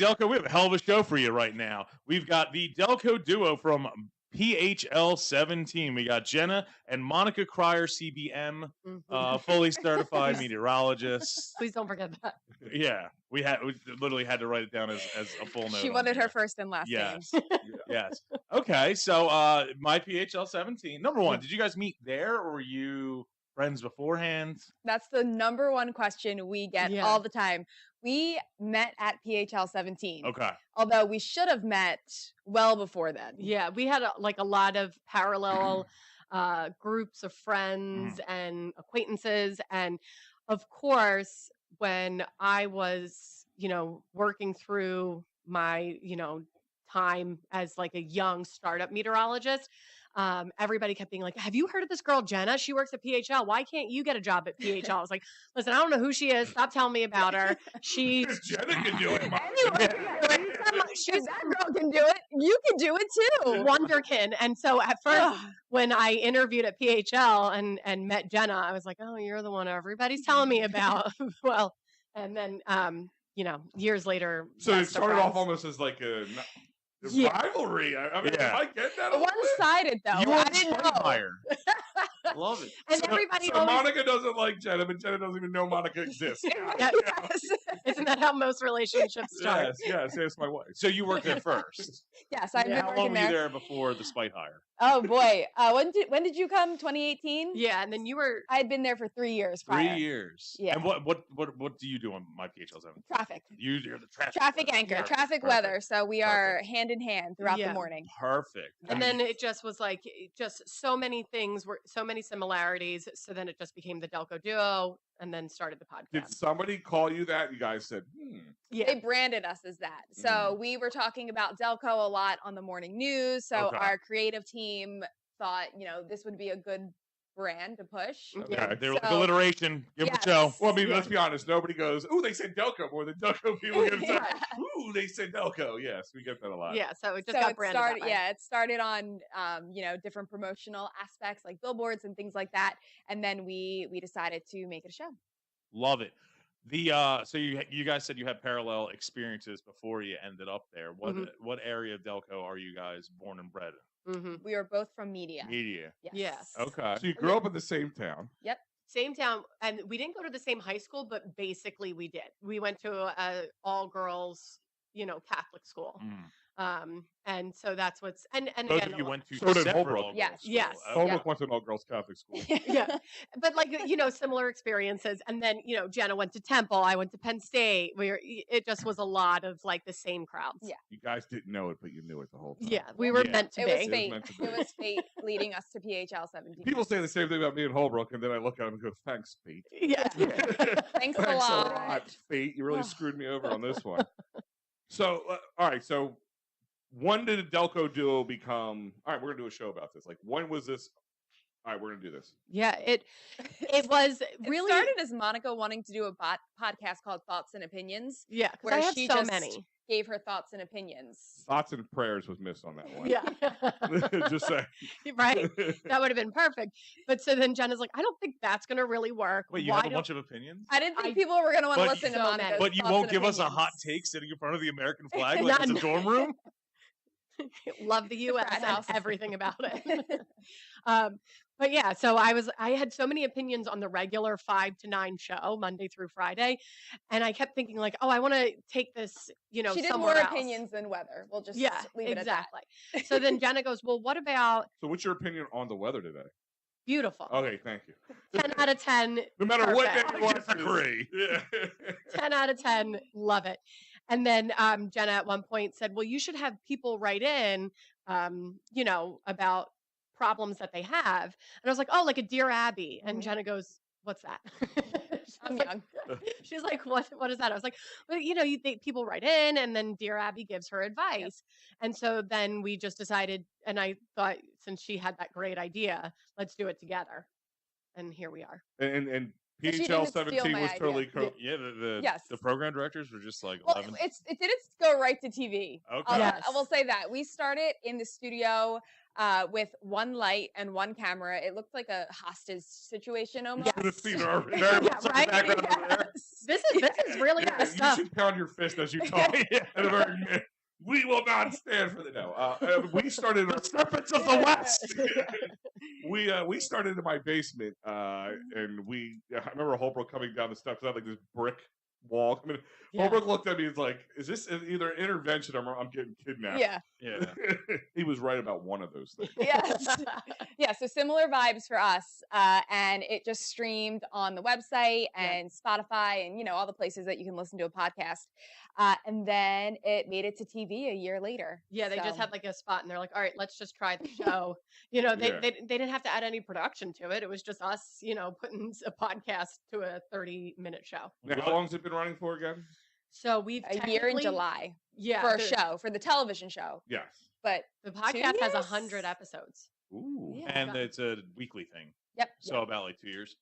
Delco, we have a hell of a show for you right now. We've got the Delco Duo from PHL17. We got Jenna and Monica Cryer, CBM, fully certified meteorologists. Please don't forget that. Yeah, we literally had to write it down as a full note. She wanted her first and last name. Yes. Okay, so my PHL17. Number one, did you guys meet there, or were you friends beforehand? That's the number one question we get all the time. We met at PHL17. Okay. Although we should have met well before then. Yeah, we had a lot of parallel groups of friends and acquaintances. And of course, when I was, working through my, time as like a young startup meteorologist, everybody kept being like, have you heard of this girl, Jenna? She works at PHL. Why can't you get a job at PHL? I was like, listen, I don't know who she is. Stop telling me about her. Jenna can do it. That girl can do it. You can do it too. Wonderkin. And so at first, when I interviewed at PHL and met Jenna, I was like, oh, you're the one everybody's telling me about. Well, and then, years later. So it started off almost as like a rivalry. I mean, if I get that, one-sided though. You I didn't know. Love it. And everybody so Monica doesn't like Jenna, but Jenna doesn't even know Monica exists. Yes. Isn't that how most relationships start? Yes, my wife. So you worked there first. Yes, I've been How working long were you there before the spite hire? Oh boy, when did you come? 2018. Yeah, and then you were. I had been there for 3 years. Prior. 3 years. Yeah. And what do you do on my PHL7? Traffic. You're the traffic anchor, traffic weather. So we are hand in hand throughout the morning. Perfect. And then it just was like so many things were so many similarities. So then it just became the Delco Duo, and then started the podcast. Did somebody call you that? You guys said, Yeah. They branded us as that. So we were talking about Delco a lot on the morning news. So our creative team thought, this would be a good brand to push. Okay. They were like alliteration. Give them a show. Well, I mean, let's be honest. Nobody goes, ooh, they said Delco more than Delco people get say, ooh, they said Delco. Yes, we get that a lot. Yeah, so it just got branded that way. Yeah, it started on, different promotional aspects like billboards and things like that. And then we decided to make it a show. Love it. So you guys said you had parallel experiences before you ended up there. What area of Delco are you guys born and bred in? We are both from media. Yes. Okay. So you grew up in the same town. Yep. Same town, and we didn't go to the same high school, but basically we did. We went to a all girls, Catholic school. And so that's what's and Both again, of you went to so did separate Holbrook. all-girls Yes. schools. Yes. Holbrook went to an all-girls Catholic school. Yeah, but similar experiences. And then Jenna went to Temple. I went to Penn State. It just was a lot of like the same crowds. Yeah. You guys didn't know it, but you knew it the whole time. Yeah, we were meant to be. It was fate. It was fate leading us to PHL17. People say the same thing about me and Holbrook, and then I look at them and go, "Thanks, fate." Yeah. Thanks a lot, fate. You really screwed me over on this one. So, all right. So, when did the Delco Duo become? All right, we're gonna do a show about this. Like, when was this? All right, we're gonna do this. Yeah, it was really. It started as Monica wanting to do a podcast called Thoughts and Opinions. Yeah, where I had she so just many. Gave her thoughts and opinions. Thoughts and prayers was missed on that one. Yeah. Just say. Right. That would have been perfect. But so then Jenna's like, I don't think that's going to really work. Wait, you have a bunch of opinions? I didn't think people were going to want to listen to Monica. But you won't give us a hot take sitting in front of the American flag like it's a dorm room? Love the U.S. and everything about it. But yeah, so I had so many opinions on the regular 5 to 9 show, Monday through Friday. And I kept thinking like, oh, I want to take this, she did more opinions than weather. We'll just leave it at that. So then Jenna goes, well, what about... So what's your opinion on the weather today? Beautiful. Okay, thank you. 10 out of 10. No matter what day you want, agree. 10 out of 10. Love it. And then Jenna at one point said, well, you should have people write in, about problems that they have. And I was like, oh, like a Dear Abby. And Jenna goes, what's that? I'm young. She's like, what is that? I was like, well, people write in and then Dear Abby gives her advice. Yep. And so then we just decided, and I thought since she had that great idea, let's do it together. And here we are. And PHL17 was totally the program directors were just like 11. It didn't go right to TV. Okay. I will say that we started in the studio with one light and one camera. It looked like a hostage situation almost. Should have seen her very Yeah, much in the right? background over there. This is really Yeah, good you stuff. should pound your fist as you talk. At a very we will not stand for the no. We started The serpents of the West. we started in my basement, and I remember Holbrook coming down the steps. I had like this brick wall. I mean, Yeah. Holbrook looked at me and was like, "Is this either an intervention or I'm getting kidnapped?" Yeah. Yeah. He was right about one of those things. Yes. Yeah. So similar vibes for us. And it just streamed on the website and Spotify and, all the places that you can listen to a podcast. And then it made it to TV a year later. Yeah, they just So- had like a spot and they're like, all right, let's just try the show. They didn't have to add any production to it. It was just us, putting a podcast to a 30-minute show. Now, how long has it been running for again? So we've a year in technically- July Yeah. for a show, for the television show. Yes. But The podcast has years? 100 episodes. Ooh. Yeah. And it's a weekly thing. yep. So about like 2 years.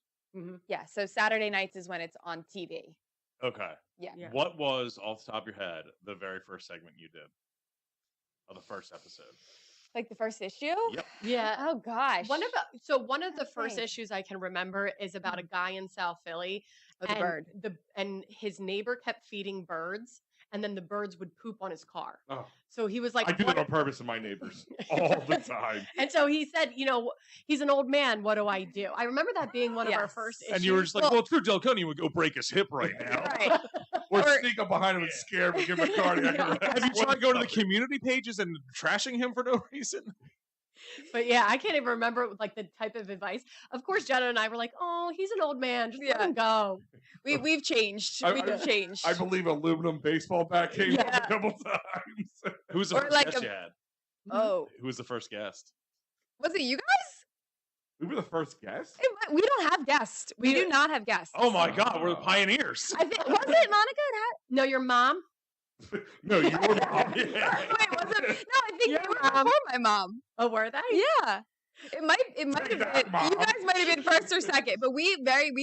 Yeah. So Saturday nights is when it's on TV. Okay. Yeah. Yeah. What was, off the top of your head, the very first segment you did of the first episode? Like the first issue? Yep. Yeah. Oh gosh. One of the first think. issues I can remember is about a guy in South Philly Oh, the and bird. and his neighbor kept feeding birds and then the birds would poop on his car. Oh, So he was like, I do "What that on purpose to my neighbors all the time. And so he said, he's an old man. What do I do? I remember that being one of our Yes. first issues. And you were just like, Well- well, True Delconi would go break his hip right now. Right. Or Or- sneak up behind him and scare him and give him a cardiac arrest. Have you tried going to the community pages and trashing him for no reason? But yeah, I can't even remember like the type of advice. Of course, Jenna and I were like, "Oh, he's an old man. Just let Yeah. him go." We've changed. We've changed. I believe aluminum baseball bat came up Yeah. a couple times. Who was the Or first like guest a- you had? Oh, Who was the first guest? was it you guys? We were the first guests. We don't have guests. We do not have guests. Oh my God, we're the pioneers. I think was it Monica? No, your mom. No, you were mom. Wait, was it? No, I think Your you were mom. before my mom. Oh, were they? Yeah. It might Take have that, been. Mom. You guys might have been first or second, but we've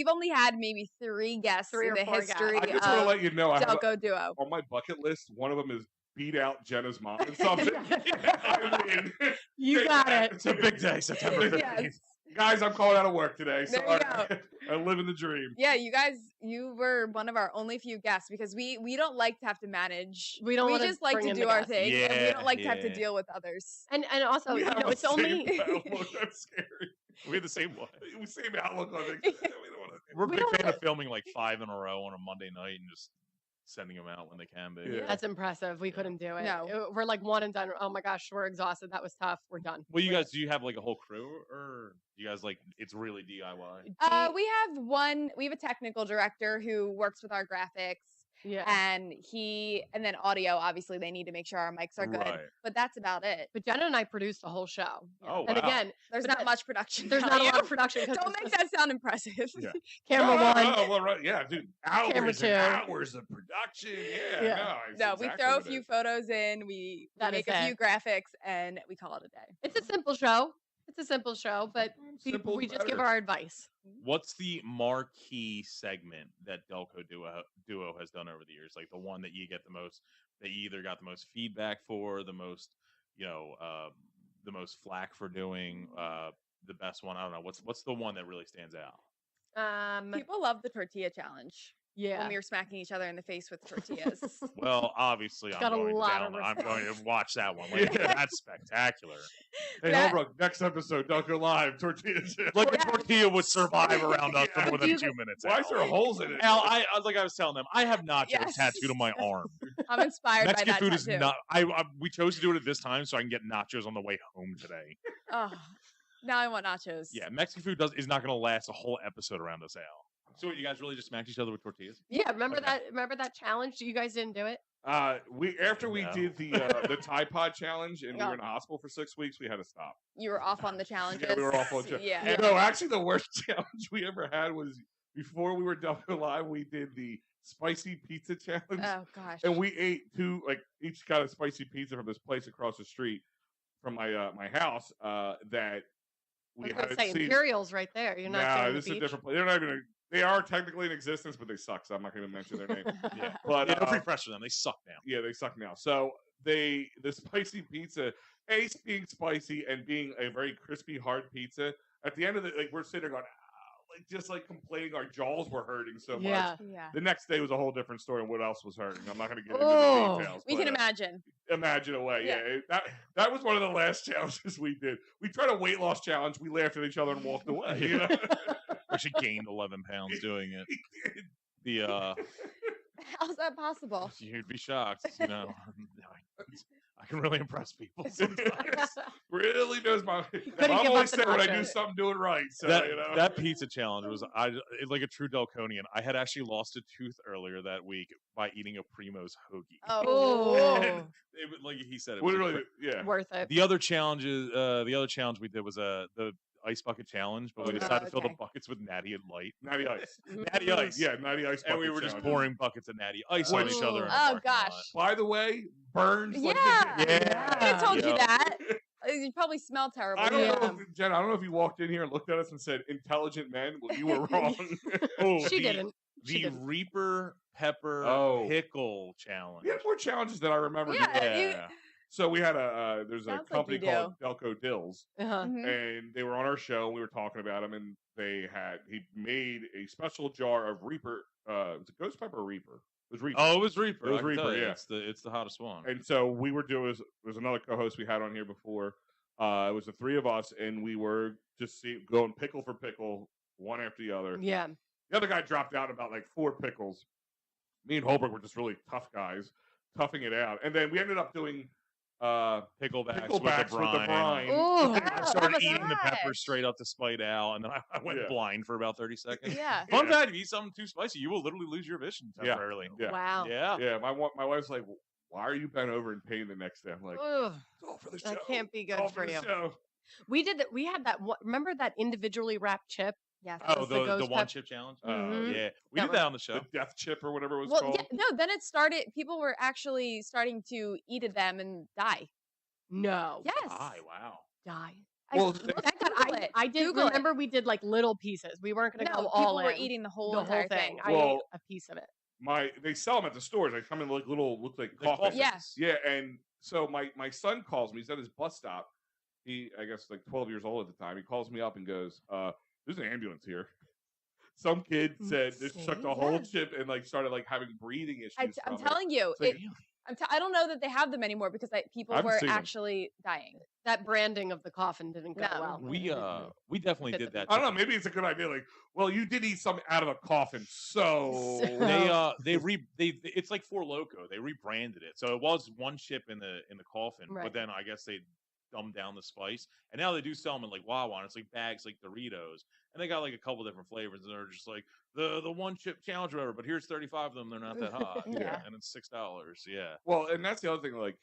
only had maybe 3 guests 3 in or the 4 guests. history I just want to of let you know, I have Delco Duo. on my bucket list, one of them is beat out Jenna's mom and something. I mean, You got it. It's a big day, September 15th. Yes. guys, I'm calling out of work today. There Sorry. you I'm living the dream. Yeah, you were one of our only few guests because we don't like to have to manage. We don't wanna just like bring to in do the our guests. thing, and we don't like to have to Yeah. deal with others. And also, We have it's the only same outlook. That's scary. We had the same one. Same outlook on it. We don't wanna- We're a We big don't fan really- of filming like 5 in a row on a Monday night and just sending them out when they can be. Yeah. That's impressive. We couldn't do it. No. We're like one and done. Oh my gosh, we're exhausted. That was tough. We're done. Well, you guys, do you have like a whole crew, or do you guys like it's really DIY? We have a technical director who works with our graphics, Yeah. and then audio. Obviously, they need to make sure our mics are good, Right. but that's about it. But Jenna and I produced the whole show. Oh, And wow. again, There's But not that- much production. there's not a value. lot of production. 'cause Don't it's make just that sound impressive. Yeah. Camera Oh, one. oh, well, right. Yeah, dude. Hours Camera and two. hours of production. Yeah. Yeah. No, it's No, we exactly throw a what it few is. photos in, we That make is a few it. graphics, and we call it a day. It's a simple show. It's a simple show, but Simple we is just give better. our advice. What's the marquee segment that Delco Duo has done over the years? Like the one that you get the most, that you either got the most feedback for, the most, the most flack for doing, the best one. I don't know. What's the one that really stands out? People love the tortilla challenge Yeah. when we were smacking each other in the face with tortillas. Well, obviously, It's I'm got a going, lot of I'm going to respect. watch that one. Like, Yeah. that's spectacular. Hey, That- Holbrook, next episode, Delco Live, tortillas. Like the Yeah. tortilla would survive around us for Yeah. more Do than you 2 guys- minutes. Why is Al. there holes in it? Al, I was telling them, I have nachos Yes. tattooed on my arm. I'm inspired by Mexican that food is tattoo. not. We chose to do it at this time so I can get nachos on the way home today. Oh, now I want nachos. Yeah, Mexican food is not going to last a whole episode around us, Al. So what, you guys really just smacked each other with tortillas? Yeah. Remember Okay. that? Remember that challenge? You guys didn't do it. After we No. did the Tide Pod challenge and we Yeah. were in the hospital for 6 weeks, we had to stop. You were off on the challenges. Yeah, we were off on the Yeah. And no, actually, the worst challenge we ever had was before we were Delco Live. We did the spicy pizza challenge, Oh gosh. and we ate each got a spicy pizza from this place across the street from my house. That I we was gonna hadn't say seen. Imperials right there. You're not Nah, saying this the is a beach. different place. They're not even. They are technically in existence, but they suck. So I'm not going to mention their name. Yeah. But Yeah, they're pretty fresh for them. They suck now. yeah, they suck now. So the spicy pizza, being spicy and being a very crispy, hard pizza. At the end of it, like we're sitting there going, just complaining our jaws were hurting so much. Yeah. The next day was a whole different story on what else was hurting. I'm not going to get into the details. We can imagine. Imagine away. Yeah. That was one of the last challenges we did. We tried a weight loss challenge. We laughed at each other and walked away. You know? Actually gained 11 pounds doing it. How's that possible? You'd be shocked. You know, I can really impress people sometimes. Really knows my. Couldn't I'm give always up the saying when I do nacho. something doing right. So That pizza challenge was it's like a true Delconian. I had actually lost a tooth earlier that week by eating a Primo's hoagie. Oh, And like he said, it was literally, yeah. worth it. the other challenge we did was the ice bucket challenge, but we decided to fill the buckets with Natty and Light. Natty Ice. Natty Ice. Yeah, Natty Ice. And we were just challenge. pouring buckets of Natty Ice on each other. In the Oh, parking gosh. lot. By the way, burns. Yeah. Yeah. I told you Yeah. that. You probably smell terrible. I don't Yeah. know, if, Jenna. I don't know if you walked in here and looked at us and said "intelligent men." Well, you were wrong. She didn't. She The didn't. Reaper Pepper Pickle Challenge. We had more challenges than I remember. Yeah. doing. So we had there's a Sounds like company you called Delco Dills, Uh-huh. Mhm. and they were on our show. And we were talking about them, and he made a special jar of Reaper. Was it Ghost Pepper or Reaper? It was Reaper. Oh, it was Reaper. It was I can Reaper, tell you, yeah. It's the hottest one. And so we were doing. There's another co-host we had on here before. It was the three of us, and we were just going pickle for pickle, one after the other. Yeah. The other guy dropped out about like 4 pickles. Me and Holbrook were just really tough guys, toughing it out. And then we ended up doing Picklebacks with the brine. Oh, I started was eating the pepper hot. straight up to spite out, and then I went Yeah. blind for about 30 seconds. Yeah. Fun fact: if you eat something too spicy, you will literally lose your vision Yeah. temporarily. Yeah. wow. Yeah. Yeah, my wife's like, why are you bent over in pain the next day? I'm like, Ugh, it's all for the show. that can't be It's good all for the you. show. We did that. We had that. Remember that individually wrapped chip? Yes. Oh, was the the ghost one pep- chip challenge. Mhm. Yeah, we That did was- that on the show. The death chip or whatever it was Well, called. yeah, no, then it started, people were actually starting to eat at them and die. No. Yes. Aye, wow. Die. Well, Thank God. Google it. I did Google it. remember we did like little pieces. We weren't going to No, go people all were in. eating the whole the entire whole thing. I Well, ate a piece of it. They sell them at the stores. They come in like look like Like coffins. Yeah. Yeah, and so my son calls me. He's at his bus stop. He, I guess, like 12 years old at the time. He calls me up and goes, "There's an ambulance here." Some kid said they Insane. took the whole Yeah. chip and like started like having breathing issues. I'm from it. telling you, It's like, I don't know that they have them anymore because people I haven't were seen them. actually dying. That branding of the coffin didn't go No. well. We definitely Fit did the- that. I don't know. Maybe it's a good idea. Like, well, you did eat something out of a coffin, so It's like Four Loko. They rebranded it, so it was one chip in the coffin, Right. but then I guess they dumbed down the spice, and now they do sell them in like Wawa. And it's like bags like Doritos, and they got like a couple different flavors, and they're just like the one chip challenge or whatever. But here's 35 of them. They're not that hot. Yeah. And it's $6. Yeah. Well, and that's the other thing. Like,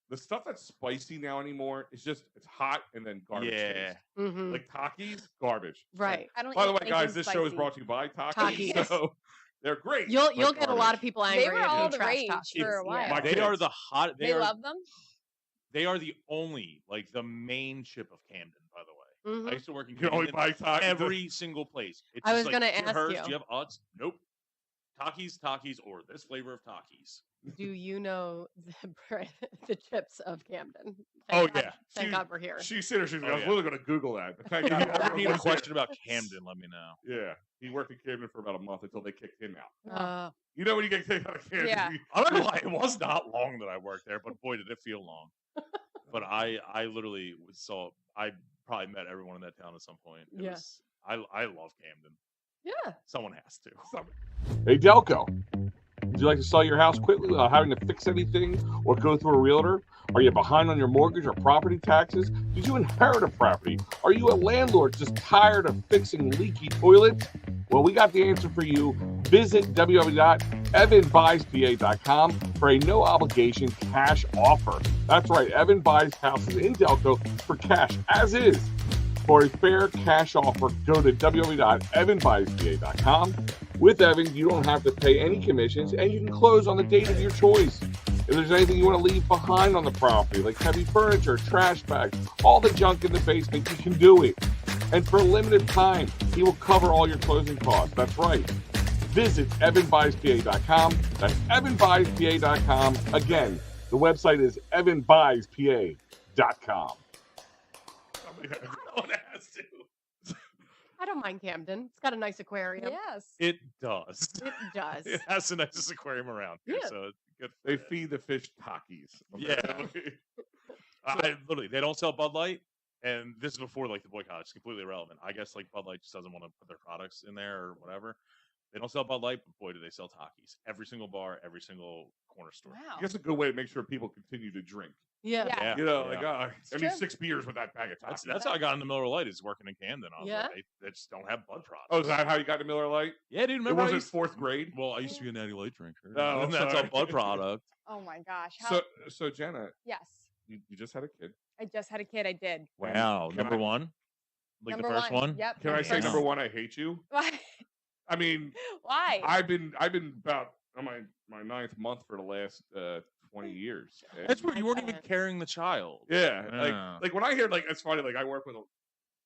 the stuff that's spicy now anymore is just it's hot and then garbage. Yeah. taste. Mhm. Like Takis, garbage. Right. I don't By the eat way, guys, anything this show is spicy. brought to you by Takis. Takis. So they're great. You'll but get a lot of garbage. people angry. They were if you all the trash rage talk for a these. while. My They are kids. the hot. They are, love them. They are the only like the main chip of Camden. By the way, Mhm. I used to work in You can only Camden. buy Takis. Every single place. It's I just was like, gonna "Here, ask hers, you." Do you have Utz? Nope. Takis, or this flavor of Takis. Do you know the chips of Camden? Oh, Thank God- yeah. Thank God we're here. She's I was Oh, yeah. literally going to Google that. Thank If God. you ever everyone need a was here. question about Camden, let me know. Yeah, he worked in Camden for about a month until they kicked him out. Uh, You know when you get kicked out of Camden? Yeah. I'm not gonna lie, it was not long that I worked there, but boy, did it feel long. But I literally saw. I probably met everyone in that town at some point. Yeah. I love Camden. yeah. Someone has to. Hey, Delco. Would you like to sell your house quickly without having to fix anything or go through a realtor? Are you behind on your mortgage or property taxes? Did you inherit a property? Are you a landlord just tired of fixing leaky toilets? Well, we got the answer for you. Visit www.evanbuyspa.com for a no-obligation cash offer. That's right, Evan buys houses in Delco for cash as is. For a fair cash offer, go to www.evanbuyspa.com. With Evan, you don't have to pay any commissions, and you can close on the date of your choice. If there's anything you want to leave behind on the property, like heavy furniture, trash bags, all the junk in the basement, you can do it. And for a limited time, he will cover all your closing costs. That's right. Visit evanbuyspa.com. That's evanbuyspa.com. Again, The website is evanbuyspa.com. Someone has to. I don't mind Camden. It's got a nice aquarium. Yes. It does. It does. It has the nicest aquarium around here, Yeah. so it's good. They feed the fish Takis. Yeah. Literally, they don't sell Bud Light, and this is before like the boycott. It's completely irrelevant. I guess like Bud Light just doesn't want to put their products in there or whatever. They don't sell Bud Light, but boy, do they sell Takis. Every single bar, every single corner store. Wow. I guess a good way to make sure people continue to drink. Yeah. Yeah. You know, Yeah. like, I need true. 6 beers with that bag of Takis. That's how I got into Miller Lite. Is working in Camden. I was Yeah. like, they just don't have Bud products. Oh, is that how you got to Miller Lite? Yeah, dude. It Remember I wasn't used, 4th grade? well, I used to be a Natty Light drinker. Oh, and that's sorry. a Bud product. Oh my gosh. How, So Jenna, yes. you just had a kid. I just had a kid. I did. Wow, Can number I- one, like Number the first one. Yep. Can I say First number one. 1? I hate you. Why? I mean, Why? I've been about on my 9th month for the last 20 years. That's where you weren't even Okay. carrying the child. Yeah, Yeah. like when I hear, like, it's funny, like I work with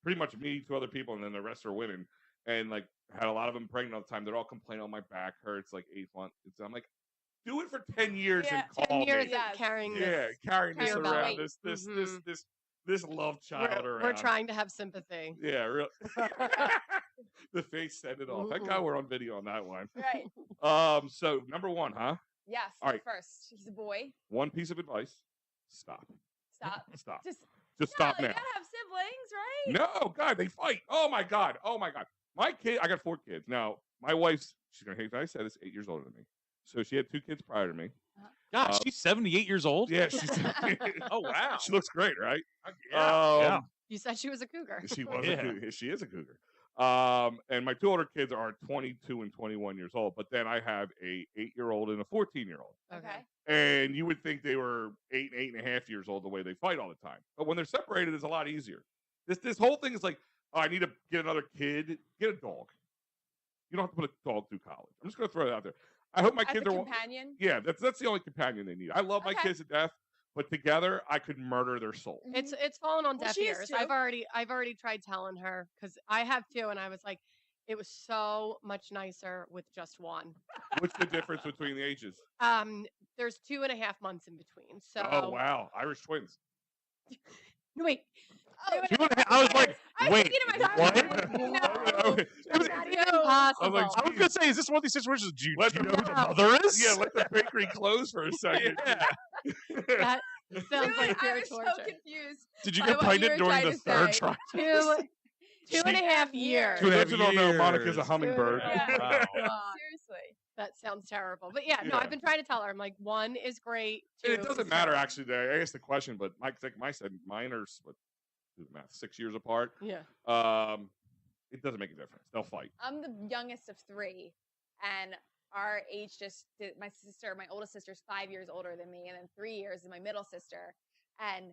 pretty much me, 2 other people, and then the rest are women, and like had a lot of them pregnant all the time. They're all complaining, "Oh, my back hurts," like 8th month. I'm like, do it for 10 years Yeah, and 10 call years me. Yes. of carrying Yeah, this. carrying this Carry around, belly. this love child around. We're trying to have sympathy. Yeah, real. The face said it all. Thank God we're on video on that one. Right. So number 1, huh? Yes. All right. First, he's a boy. One piece of advice: stop. Stop. Stop. Just Stop no, now. You gotta have siblings, right? No, God, they fight. Oh my God. My kid, I got 4 kids. Now, my wife's, she's gonna hate that I said this, 8 years older than me. So she had 2 kids prior to me. Gosh, she's 78 years old. Yeah, she's. Oh wow. She looks great, right? Yeah. You said she was a cougar. She was. Yeah. A cougar. She is a cougar. And my 2 older kids are 22 and 21 years old. But then I have a 8-year-old and a 14-year-old. Okay. And you would think they were 8 and 8.5 years old the way they fight all the time. But when they're separated, it's a lot easier. This whole thing is like, oh, I need to get another kid. Get a dog. You don't have to put a dog through college. I'm just going to throw it out there. I hope my As kids a are. companion. Yeah, that's the only companion they need. I love my Okay. kids to death, but together I could murder their soul. It's fallen on Well, deaf she is ears. too. I've already tried telling her because I have 2, and I was like, it was so much nicer with just 1. What's the difference between the ages? There's 2.5 months in between. So Oh wow, Irish twins. no, wait. Oh, 2.5 I was like, I was wait, thinking to myself, what? No. Okay. That's not even possible. like, I was gonna say, is this one of these situations? Do you Let know them- who the mother is? Yeah, let the bakery close for a second. Yeah. That sounds like I pure was so torture. confused. Did you by get what you pregnant were during trying the to 3rd say. trimester? 2.5 years. Two and a half Those who don't know, Monica's a years. hummingbird. Yeah. Wow. Seriously. That sounds terrible. But yeah, no, Yeah. I've been trying to tell her. I'm like, 1 is great. 2 It doesn't is matter, terrible. actually. I asked the question, but Mike said mine are what, do the math, 6 years apart. Yeah. It doesn't make a difference. They'll fight. I'm the youngest of 3, and our age my oldest sister's 5 years older than me, and then 3 years is my middle sister. And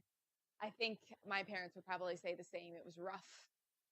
I think my parents would probably say the same. It was rough.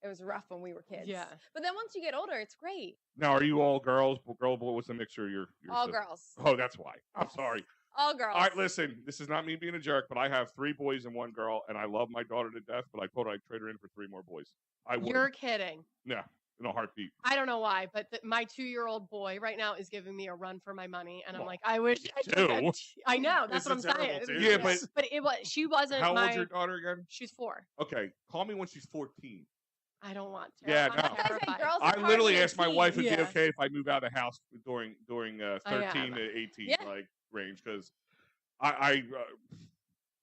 It was rough when we were kids. Yeah. But then once you get older, it's great. Now, are you all girls? Girl, boy? What's the mixture? Of your All sister? girls. Oh, that's why. I'm Yes. sorry. All girls. All right, listen. This is not me being a jerk, but I have 3 boys and 1 girl, and I love my daughter to death. But I told her I'd trade her in for 3 more boys. I would. You're kidding. Yeah, in a heartbeat. I don't know why, but my 2-year-old boy right now is giving me a run for my money, and I'm Well, like, I wish I too. took that. I know that's This what is I'm terrible, saying. too. Yeah, but But it was she wasn't how my. old's your daughter again? She's 4. Okay, call me when she's 14. I don't want to. Yeah, I'm no. I was gonna say, terrified. girls I are literally hardly a asked my teen. wife if it'd be Yeah. okay if I move out of the house during 13 to 18 Yeah. like range, because I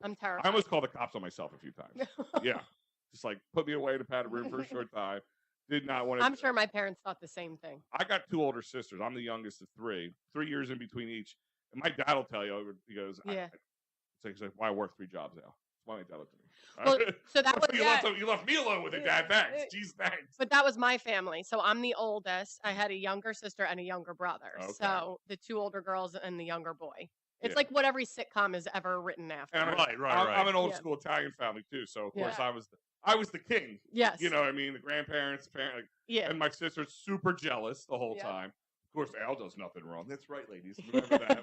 I'm terrified. I almost called the cops on myself a few times. Yeah, just like put me away in a padded room for a short time. Did not want to. I'm sure my parents thought the same thing. I got 2 older sisters. I'm the youngest of 3. 3 years in between each. And my dad will tell you, he goes, Yeah. It's like, why I work 3 jobs now? That's why my dad looked at me. Well, so that was you left me alone with it, Dad. Thanks. Jeez, thanks. But that was my family. So I'm the oldest. I had a younger sister and a younger brother. Okay. So the 2 older girls and the younger boy. It's Yeah. like what every sitcom is ever written after. And I'm an old school Italian family too, so of course I was the king. Yes. You know what I mean? The grandparents, parents, Yeah. and my sister's super jealous the whole Yeah. time. Of course, Al does nothing wrong. That's right, ladies. Remember that.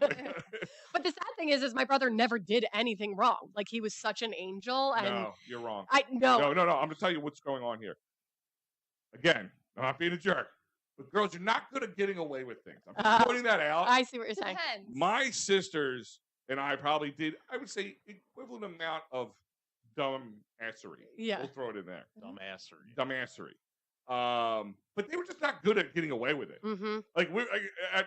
But the sad thing is my brother never did anything wrong. Like he was such an angel, and No, you're wrong. no. No. I'm going to tell you what's going on here. Again, I'm not being a jerk, but girls, you're not good at getting away with things. I'm just pointing that out. I see what you're saying. Depends. My sisters and I probably did, I would say, equivalent amount of dumbassery. Yeah. We'll throw it in there. Dumbassery. But they were just not good at getting away with it. Mm-hmm. Like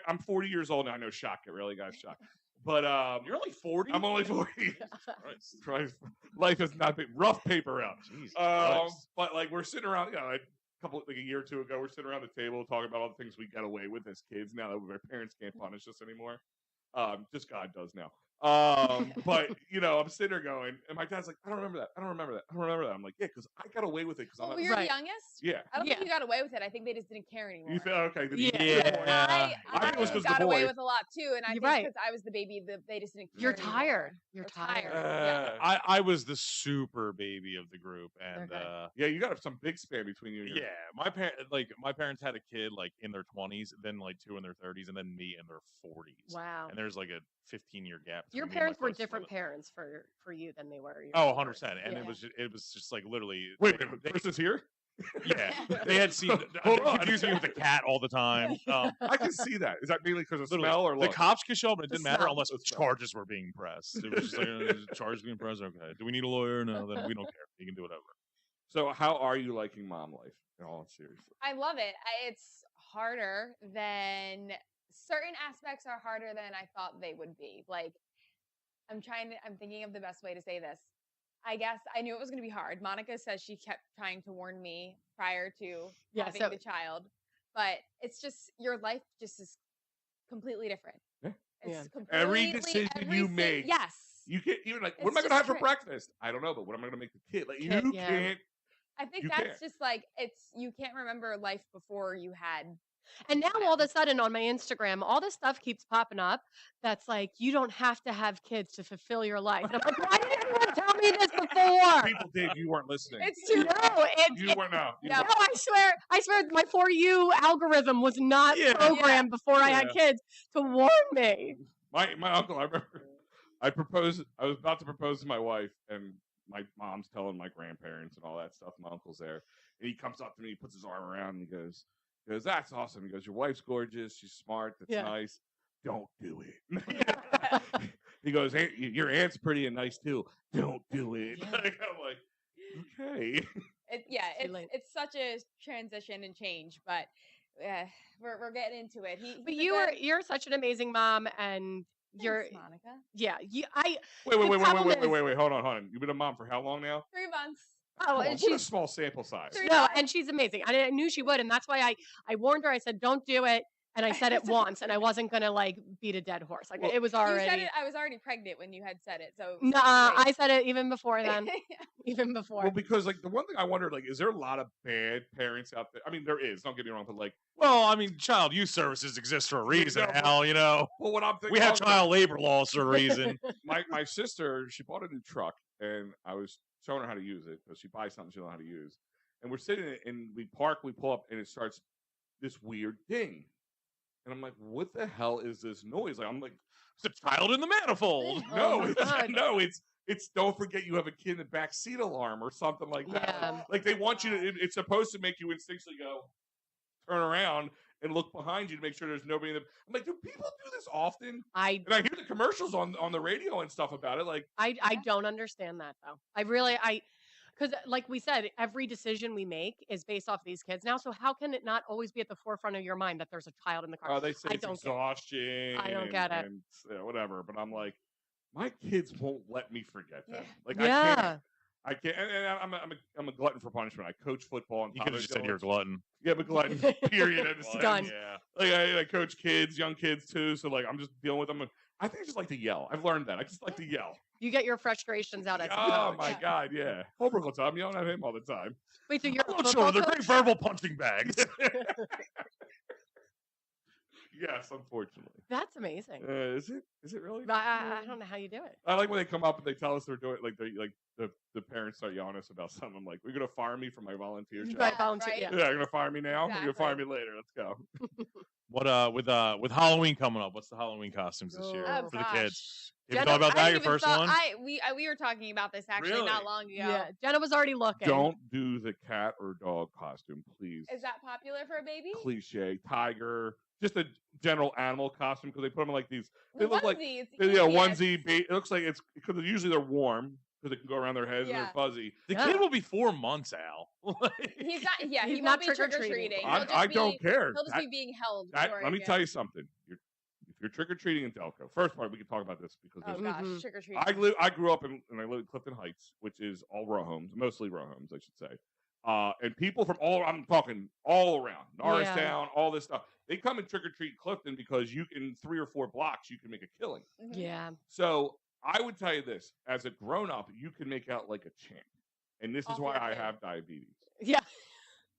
I'm 40 years old now. I know, shock it, really, guys, shock. But You're only 40. I'm only 40. Christ. Life has not been rough paper out. But like we're sitting around, like a year or two ago, we're sitting around the table talking about all the things we got away with as kids. Now that our parents can't punish us anymore, just God does now. But I'm sitting there going, and my dad's like, I don't remember that. I'm like, yeah, because I got away with it. Well, you're the youngest. Yeah. I don't think you got away with it. I think they just didn't care anymore. You feel okay? I think it was 'cause got the boy. away with a lot too, and I think because I was the baby, they just didn't care. You're anymore. tired. You're tired. I was the super baby of the group, and yeah, you got some big span between you. And your... Yeah, my parents had a kid like in their 20s, then like 2 in their 30s, and then me in their 40s. Wow. And there's like a 15-year gap. Your parents were different parents for you than they were. 100%. And it was just like literally. Wait, Chris is here. Yeah, they had seen. Confused me with the cat all the time. I can see that. Is that mainly because of smell or the look? cops could show up and it didn't matter unless charges were being pressed. It was just like charges being pressed. Okay, do we need a lawyer? No, then we don't care. You can do whatever. So, how are you liking mom life? In all seriousness, I love it. It's harder than certain aspects are harder than I thought they would be. Like, I'm thinking of the best way to say this. I guess I knew it was going to be hard. Monica says she kept trying to warn me prior to having the child, but it's just your life just is completely different. Yeah. It's every decision you make. Yes. You can't even like, what am I going to have for breakfast? I don't know, but what am I going to make the kid? Like, you can't. I think that's just like, you can't remember life before you had. And now all of a sudden on my Instagram, all this stuff keeps popping up that's like, you don't have to have kids to fulfill your life. And I'm like, why didn't anyone tell me this before? People did. You weren't listening. It's true. You weren't. No, I swear my For You algorithm was not programmed before I had kids to warn me. My uncle, I remember, I was about to propose to my wife, and my mom's telling my grandparents and all that stuff. My uncle's there. And he comes up to me, he puts his arm around, and he goes, that's awesome. He goes, your wife's gorgeous. She's smart. That's nice. Don't do it. He goes, hey, your aunt's pretty and nice too. Don't do it. I'm like, okay. It's such a transition and change, but we're getting into it. But you're such an amazing mom, and you're Monica. Yeah, Wait. Hold on. You've been a mom for how long now? 3 months. Oh, and she's a small sample size. No, and she's amazing. I knew she would, and that's why I warned her. I said, "Don't do it," and I said it once, and I wasn't gonna like beat a dead horse. Like it was already. You said it. I was already pregnant when you had said it. So I said it even before then. Even before. Well, because like the one thing I wondered, like, is there a lot of bad parents out there? I mean, there is. Don't get me wrong, but like, well, I mean, child youth services exist for a reason. Well, what I'm thinking, we have child labor laws for a reason. My sister, she bought a new truck, and I was showing her how to use it because she buys something she don't know how to use. And we're sitting and we park, we pull up, and it starts this weird ding. And I'm like, what the hell is this noise? Like, I'm like, it's a child in the manifold. It's don't forget you have a kid in the back seat alarm or something like that. Yeah. Like they want you to, it's supposed to make you instinctually go, turn around and look behind you to make sure there's nobody in the. I'm like, do people do this often? And I hear the commercials on the radio and stuff about it. Like, I don't understand that though. Because like we said, every decision we make is based off these kids now. So how can it not always be at the forefront of your mind that there's a child in the car? Oh, they say it's exhaustion. I don't get it. And whatever. But I'm like, my kids won't let me forget that. Like, I can't. And I'm a glutton for punishment. I coach football. And you could have just said you're a glutton. Yeah, I'm a glutton. Period. Done. Yeah. Like I coach kids, young kids too. So like I'm just dealing with them. I think I just like to yell. I've learned that. I just like to yell. You get your frustrations out as a coach. Oh my God, yeah. Holbrook will tell me I'm yelling at him all the time. Wait, so you're they're great verbal punching bags. Yes, unfortunately. That's amazing. Is it? Is it really? I don't know how you do it. I like when they come up and they tell us they're doing like the parents start yelling at us about something. I'm like, we're gonna fire me for my volunteer job. Right, volunteer. Right. Yeah. You're gonna fire me now. Exactly. You're gonna fire me later. Let's go. What with Halloween coming up? What's the Halloween costumes this year for the kids? You ever Jenna, thought about that? Your first one? We were talking about this actually not long ago. Yeah, Jenna was already looking. Don't do the cat or dog costume, please. Is that popular for a baby? Cliche. Tiger, just a general animal costume because they put them in like these. They The look like onesies, onesie. It looks like it's because usually they're warm because they can go around their heads and Yeah. they're fuzzy. The Yeah. kid will be 4 months, Al. He's not. Yeah, He's he not won't be trick-or-treating. trick-or-treating. I don't care. He'll just be being held. Let during me it. tell you something. If you're trick or treating in Delco, first part we can talk about this because Oh there's- gosh, Mhm. trick-or-treating. I grew up and I live in Clifton Heights, which is all row homes, mostly row homes, I should say. And people from I'm talking all around Norristown, all this stuff. They come and trick or treat Clifton because you can 3 or 4 blocks you can make a killing. Mhm. Yeah. So I would tell you this: as a grown up, you can make out like a champ, and this is Off why your I kid. have diabetes Yeah.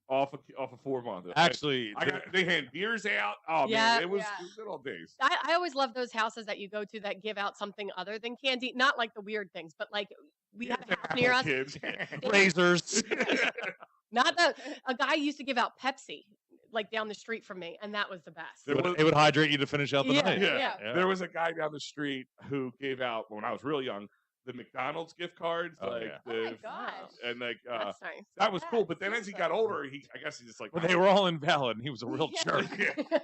off of 4 months. Actually, they hand beers out. Oh Yeah. man, it was Yeah. good old days. I always love those houses that you go to that give out something other than candy. Not like the weird things, but like we have a house near us. Kids. razors. Not the a guy used to give out Pepsi like down the street from me, and that was the best. It would hydrate you to finish out the Yeah, night. yeah. There was a guy down the street who gave out when I was real young the McDonald's gift cards, Oh, like yeah. Oh my the gosh. and like That's nice. that was cool. That's But then as he got awesome. older, I guess he just like Well, they were all invalid, and he was a real Yeah. jerk. Yeah.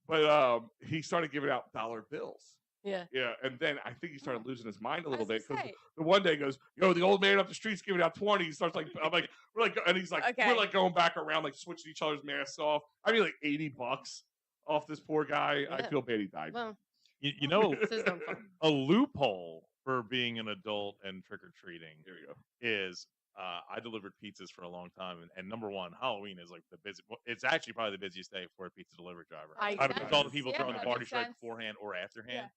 But he started giving out dollar bills. Yeah. Yeah, and then I think he started losing his mind a I little was bit gonna because say, the one day he goes, "Yo, the old man up the street's giving out 20." He starts like, I'm like, we're like, and he's like, Okay. we're like going back around, like switching each other's masks off. I mean, like $80 off this poor guy. I Yeah. feel bad he died. Well, You know, it's his own fault. a loophole for being an adult and trick or treating There you go. is I delivered pizzas for a long time, and number one, Halloween is like the busy. It's actually probably the busiest day for a pizza delivery driver. I It's all the people Yeah, throwing the that party makes strike sense. beforehand or afterhand,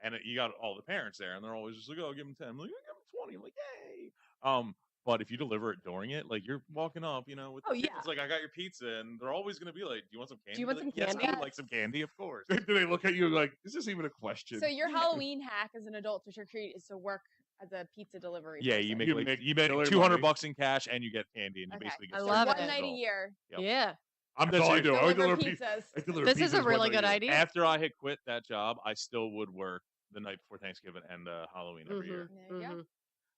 and you got all the parents there, and they're always just like, "Oh, give them 10." I'm like, "Give them 20." I'm like, "Yay!" But if you deliver it during it, like you're walking up, with Oh, the yeah. it's like I got your pizza, and they're always gonna be like, "Do you want some candy?" you want Like, some yes, I candy? would like some candy, of course. Do they look at you like, is this even a question? So your Halloween hack as an adult to trick or treat is to work as a pizza delivery. Yeah, person. you make You like, make you make killer $200 money. in cash, and you get candy, and you Okay. basically get I So love one it. night a year. Yep. Yeah. I'm That's all I do. I Deliver deliver pizzas. I deliver This is a pizzas really one good night. idea. After I had quit that job, I still would work the night before Thanksgiving and Halloween every year. There you go. Mhm.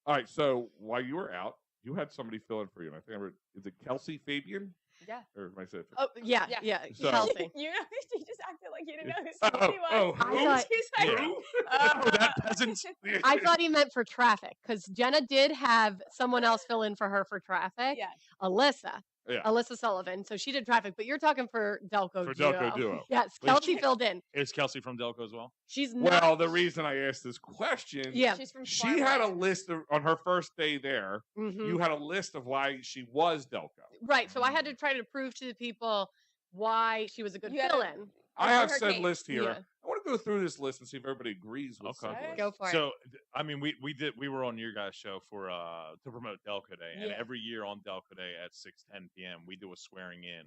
All right, so while you were out, you had somebody fill in for you. And I think is it Kelsey Fabian? Yeah. Or am I saying? Oh yeah, Yeah. yeah. So- Kelsey. You know, she just acted like you didn't know who Oh, Kelsey was. oh, I who? thought- She's like, Yeah. uh, that peasant. I thought he meant for traffic because Jenna did have someone else fill in for her for traffic. Yeah. Alyssa. Yeah. Alyssa Sullivan. So she did traffic, but you're talking for Delco For Duo. Delco Duo. Yes, Wait, Kelsey she- filled in. Is Kelsey from Delco as well? She's not. Well, the reason I asked this question, Yeah. She's from she had a Farmland. list on her first day there. Mhm. You had a list of why she was Delco. Right. So I had to try to prove to the people why she was a good You had fill to- in. I Over have her said case. list here. Yeah. I want to go through this list and see if everybody agrees with Okay. said list. Go for it. So, I mean, we were on your guys' show for to promote Delco Day, and Yeah. every year on Delco Day at 6:10 p.m. we do a swearing in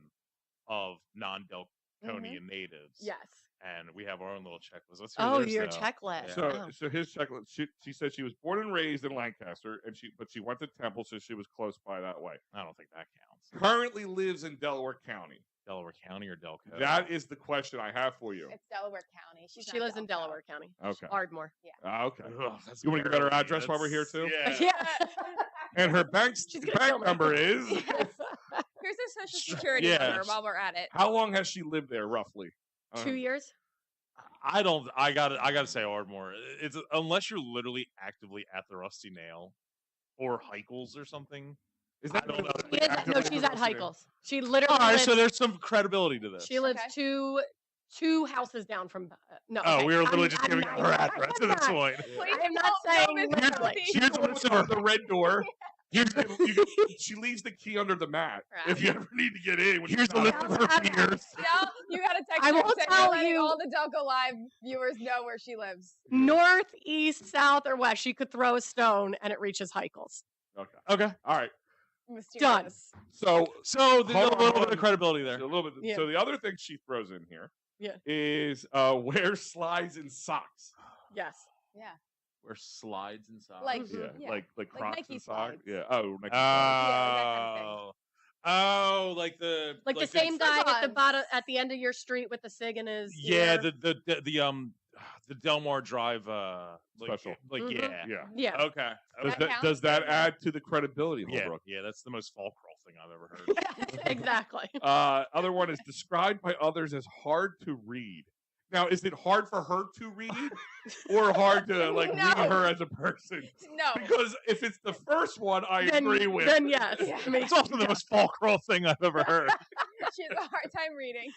of non-Delconian natives. Yes. And we have our own little checklist. Let's hear Oh, theirs your now. checklist. Yeah. So, Oh. so his checklist. She said she was born and raised in Lancaster, and she went to Temple, so she was close by that way. I don't think that counts. Currently lives in Delaware County. Delaware County or Delco? That is the question I have for you. It's Delaware County. She lives in Delaware County. Okay. Ardmore. Okay. Ugh, that's You wanna get a better barely- address while we're here, too? Yeah. Yeah. And her bank She's gonna kill me. number is. Here's her social security Yeah. number while we're at it. How long has she lived there, roughly? 2 years. I gotta say Ardmore. It's unless you're literally actively at the Rusty Nail or Heichels or something. Is I don't know. She is no, she's at Heichels. She literally All right, lives, so there's some credibility to this. she lives Okay. two houses down from no. Oh, okay. we were literally I'm- just I'm giving not- her I'm address not- at this point. Please I am not don't saying miss literally. Kelsey. Here's the one with the red door. She leaves the key under the mat if you ever need to get in. when Here's she's the not list of there. her peers. Now you gotta text I her won't saying tell we're letting you- all the Delco Live viewers know where she lives. North, east, south, or west. She could throw a stone and it reaches Heichels. Okay. Okay. All right. Mysterious. So So there's Hold a on, little hold bit on. of credibility there. a little bit. Yeah. So the other thing she throws in here Yeah. is wear slides and socks. Yes. Yeah. Where slides and socks. Like, Yeah, yeah. like Crocs Nike and socks. slides. Yeah. Oh, Nike slides. that kind of thing. Oh, like the Like the same guy at the slip-ons. bottom at the end of your street with the sig in his Yeah, ear. the Delmar Drive Special. Like Mhm. yeah. Yeah. Yeah. Okay. That Does counts? that add to the credibility, Yeah, Holbrook? yeah, that's the most fall crawl thing I've ever heard. Exactly. Other one is described by others as hard to read. Now, is it hard for her to read or hard to No. read her as a person? No. Because if it's the first one, I agree with. Then yes. Yeah. I mean, It's also the most fulcral thing I've ever heard. She has a hard time reading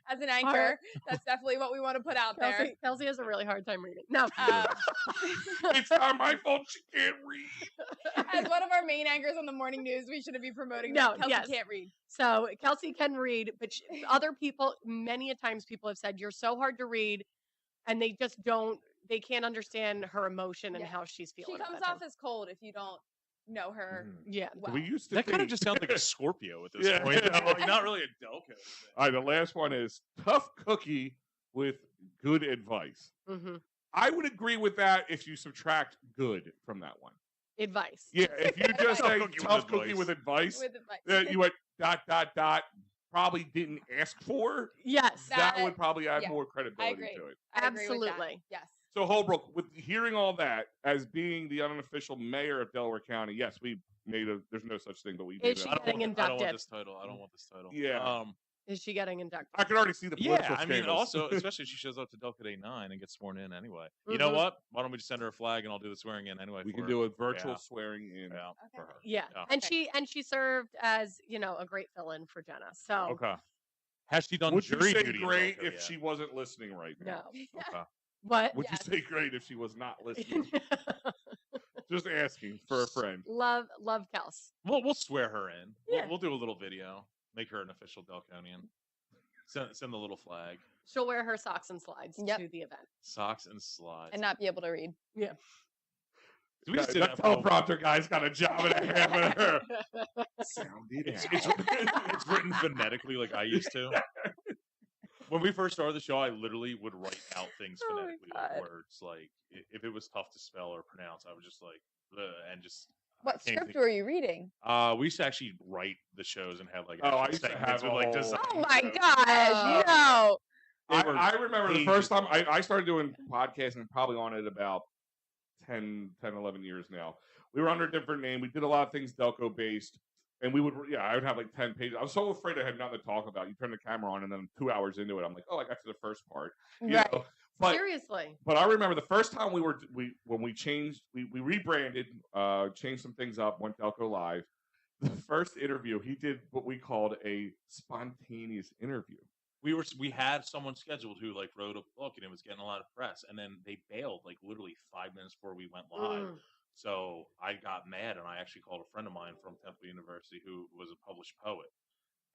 as an anchor. That's definitely what we want to put out there. Kelsey has a really hard time reading. No. It's not my fault she can't read. As one of our main anchors on the morning news, we shouldn't be promoting No, that. Kelsey yes. can't read. So Kelsey can read, but other people, many a times people have said, you're so hard to read, and they just don't, they can't understand her emotion and Yeah. how she's feeling. She comes at off that as cold if you don't know her Yeah. well. We used to That kind of think- just sounds like a Scorpio at this Yeah. point. Like, not really a Delco thing. All right, the last one is tough cookie with good advice. Mm-hmm. I would agree with that if you subtract good from that one. Advice. Yeah, if you just Tough say cookie with tough cookie advice. with advice, With advice. you went ... probably didn't ask for. Yes. That That- would probably add yeah, more credibility agree. to it. I agree with that. Absolutely. Yes. So Holbrook, with hearing all that, as being the unofficial mayor of Delaware County, yes, we made a. There's no such thing, but we Is made she it. I don't getting want- I don't want inducted? this title. I don't want this title. Yeah. Is she getting inducted? I can already see the political Yeah, I mean, scandals. also, especially if she shows up to Delco Day 9 and gets sworn in anyway. You know Mhm. what? Why don't we just send her a flag and I'll do the swearing in anyway? we for can her. do a virtual Yeah. swearing in Yeah. for her. Yeah. Yeah. And she served as, a great fill-in for Jenna. So Okay. Has she done Would you jury say duty in great Delco if yet? she wasn't listening right now? no. Okay. What? Would Yes. you say great if she was not listening? Just asking for a friend. love Kels. We'll swear her in. Yeah. We'll do a little video. Make her an official Delconian. Send the little flag. She'll wear her socks and slides Yep. to the event. Socks and slides. And not be able to read. Do we That sit at home? teleprompter guy's got a job and a half of her. Sound it It's, out. it's written phonetically like I used to. When we first started the show, I literally would write out things Oh my phonetically, like God. words. Like if it was tough to spell or pronounce, I would just like and just. What can't script think- were you reading? We used to actually write the shows and have like Oh, I actual used to segments have with a like whole- design. Oh my shows. gosh, no. They were I remember the pages first time long. I started doing podcasting, probably on it about 10, 11 years now. We were under a different name. We did a lot of things Delco based. And we would, I would have like 10 pages. I was so afraid I had nothing to talk about. You turn the camera on, and then 2 hours into it, I'm like, oh, I got to the first part. You Right. know? But Seriously. But I remember the first time when we changed, we rebranded, changed some things up, went Delco Live. The first interview, he did what we called a spontaneous interview. We had someone scheduled who like wrote a book and it was getting a lot of press, and then they bailed like literally 5 minutes before we went live. Mm. So I got mad and I actually called a friend of mine from Temple University who was a published poet,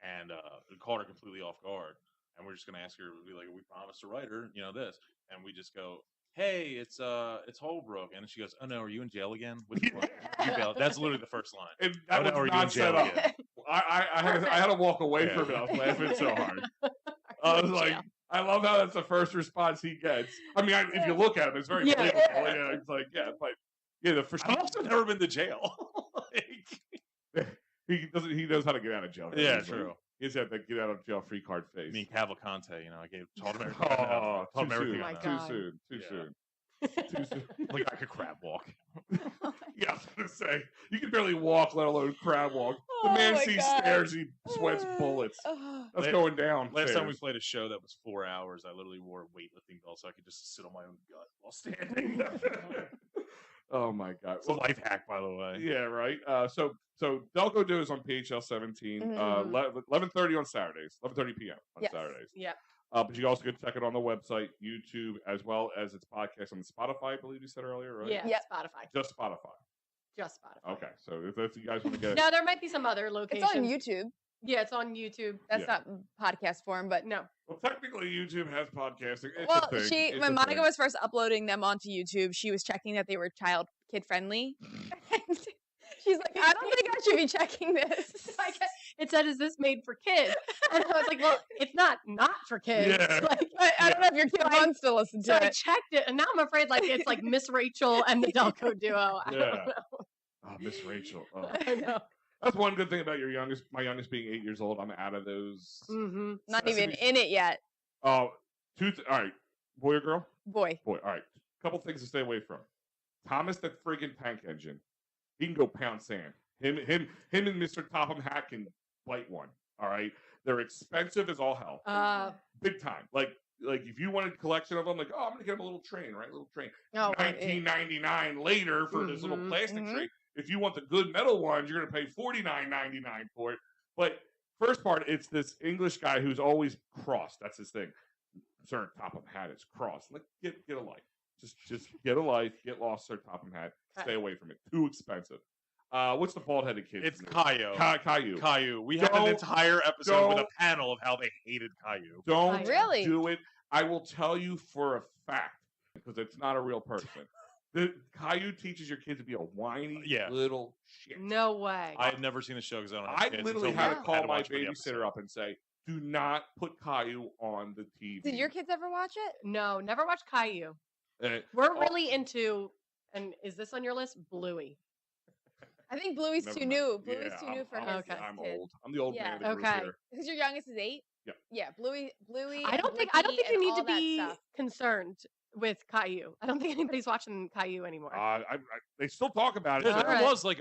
and caught her completely off guard. And we're just gonna ask her, be like, we promised to write her, this, and we just go, hey, it's Holbrook, and she goes, oh no, are you in jail again? With the you bailed. That's literally the first line. And Oh, that no, was are you in not set jail up. again? I had to walk away Yeah. from it. I was laughing so hard. I was like, I love how that's the first response he gets. I mean, if you look at him, it's very Yeah. believable. Yeah, it's like, but the first I've also never been to jail. he knows how to get out of jail. Yeah, He's like- true. He's had the get out of jail free card face. I mean, Cavalcante, I told him everything. I know. Oh, Told him too everything soon. I my know. God. Too Yeah. soon. Too soon. Like I could crab walk. Yeah, I was gonna say you can barely walk, let alone crab walk. The Oh man my sees God. stairs, he sweats bullets. Oh. That's La- going down. Last time we stairs. played a show that was 4 hours, I literally wore a weightlifting belt so I could just sit on my own gut while standing. Oh my God. It's a life hack, by the way. Yeah, right. So Delco Duo is on PHL17, Mhm. 11:30 on Saturdays, 11:30 p.m. on Yes. Saturdays. Yeah. But you also can check it on the website, YouTube, as well as its podcast on Spotify. I believe you said earlier, right? Yeah. Yep. Spotify. Just Spotify. Just Spotify. Okay, so if you guys want to get, Now there might be some other It's locations. on YouTube. Yeah, it's on YouTube. That's Yeah. not podcast form, but No. well, technically YouTube has podcasting. It's well, a thing. It's when a Monica thing. was first uploading them onto YouTube, she was checking that they were kid friendly. And she's like, I don't think I should be checking this. It said, "Is this made for kids?" And I was like, "Well, it's not for kids." Yeah. Like, I don't know if your kid wants to listen so to I it. checked it, and now I'm afraid like it's like Miss Rachel and the Delco Duo. I Yeah. don't know. Oh, Miss Rachel. Oh. I know. That's one good thing about my youngest being 8 years old. I'm out of those. Mm-hmm. Not even Sesame- in it yet. Oh, all right, boy or girl? Boy. Boy. All right, couple things to stay away from. Thomas, that friggin' tank engine. He can go pound sand. Him and Mr. Topham Hat can bite one. All right, they're expensive as all hell. Big time. Like if you wanted a collection of them, like, oh, I'm gonna get him a little train, right? A little train. Oh, $19.99 later for this little plastic train. If you want the good metal ones, you're gonna pay $49.99 for it. But first part, it's this English guy who's always cross. That's his thing. Sir Topham Hat is cross. Like, get a life. Just get a life. Get lost, Sir Topham Hat. Stay away from it. Too expensive. What's the bald-headed kid? It's Caillou. Caillou. Caillou. We had an entire episode with a panel of how they hated Caillou. Don't Really? do it. I will tell you for a fact, because it's not a real person. The Caillou teaches your kid to be a whiny little shit. No way. I had never seen the show because I don't have I kids. literally until had we to call my watch the babysitter episode. up and say, do not put Caillou on the TV. Did your kids ever watch it? No, never watched Caillou. And We're really into, and is this on your list? Bluey. I think Bluey's Never too mind. new. Bluey's too new for I'm, his Okay. his I'm kid. old. I'm the old Yeah. man of the group Okay. here. Because your youngest is 8. Yeah. Yeah. Bluey. I don't think Blippi you and need all to that be stuff. concerned with Caillou. I don't think anybody's watching Caillou anymore. They still talk about it. There All right. was like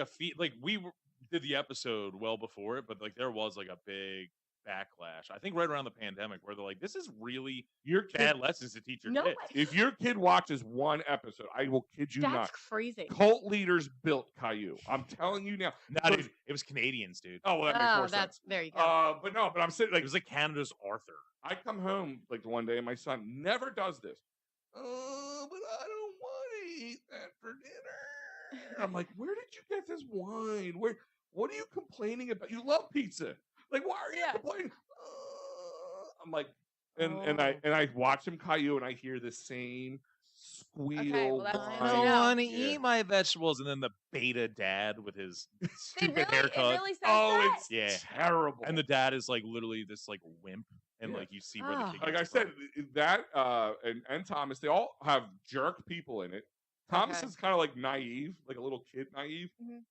did the episode well before it, but like there was like a big backlash. I think right around the pandemic where they're like, this is really Your kid, bad lessons to teach your No kids. way. if your kid watches one episode, I will kid you That's not. crazy. Cult leaders built Caillou. I'm telling you now. No, dude, it was Canadians, dude. Oh, well, that makes Oh, more that's sense. there you go. But I'm sitting It like was like Canada's Arthur. I come home like one day and my son never does this. Oh, but I don't want to eat that for dinner. I'm like, where did you get this wine? What are you complaining about? You love pizza. Like, why are you complaining? I'm like, and I watch him Caillou and I hear the same squeal. Okay, well, that's whine. good to know. want to Yeah. eat my vegetables, and then the beta dad with his They stupid really, haircut. it really says Oh, that? it's Yeah. terrible. And the dad is like literally this like wimp, and Yeah. like you see where the Ah. kid like gets I said, from. that and Thomas, they all have jerk people in it. Thomas Okay. is kind of like naive, like a little kid naive, Mhm.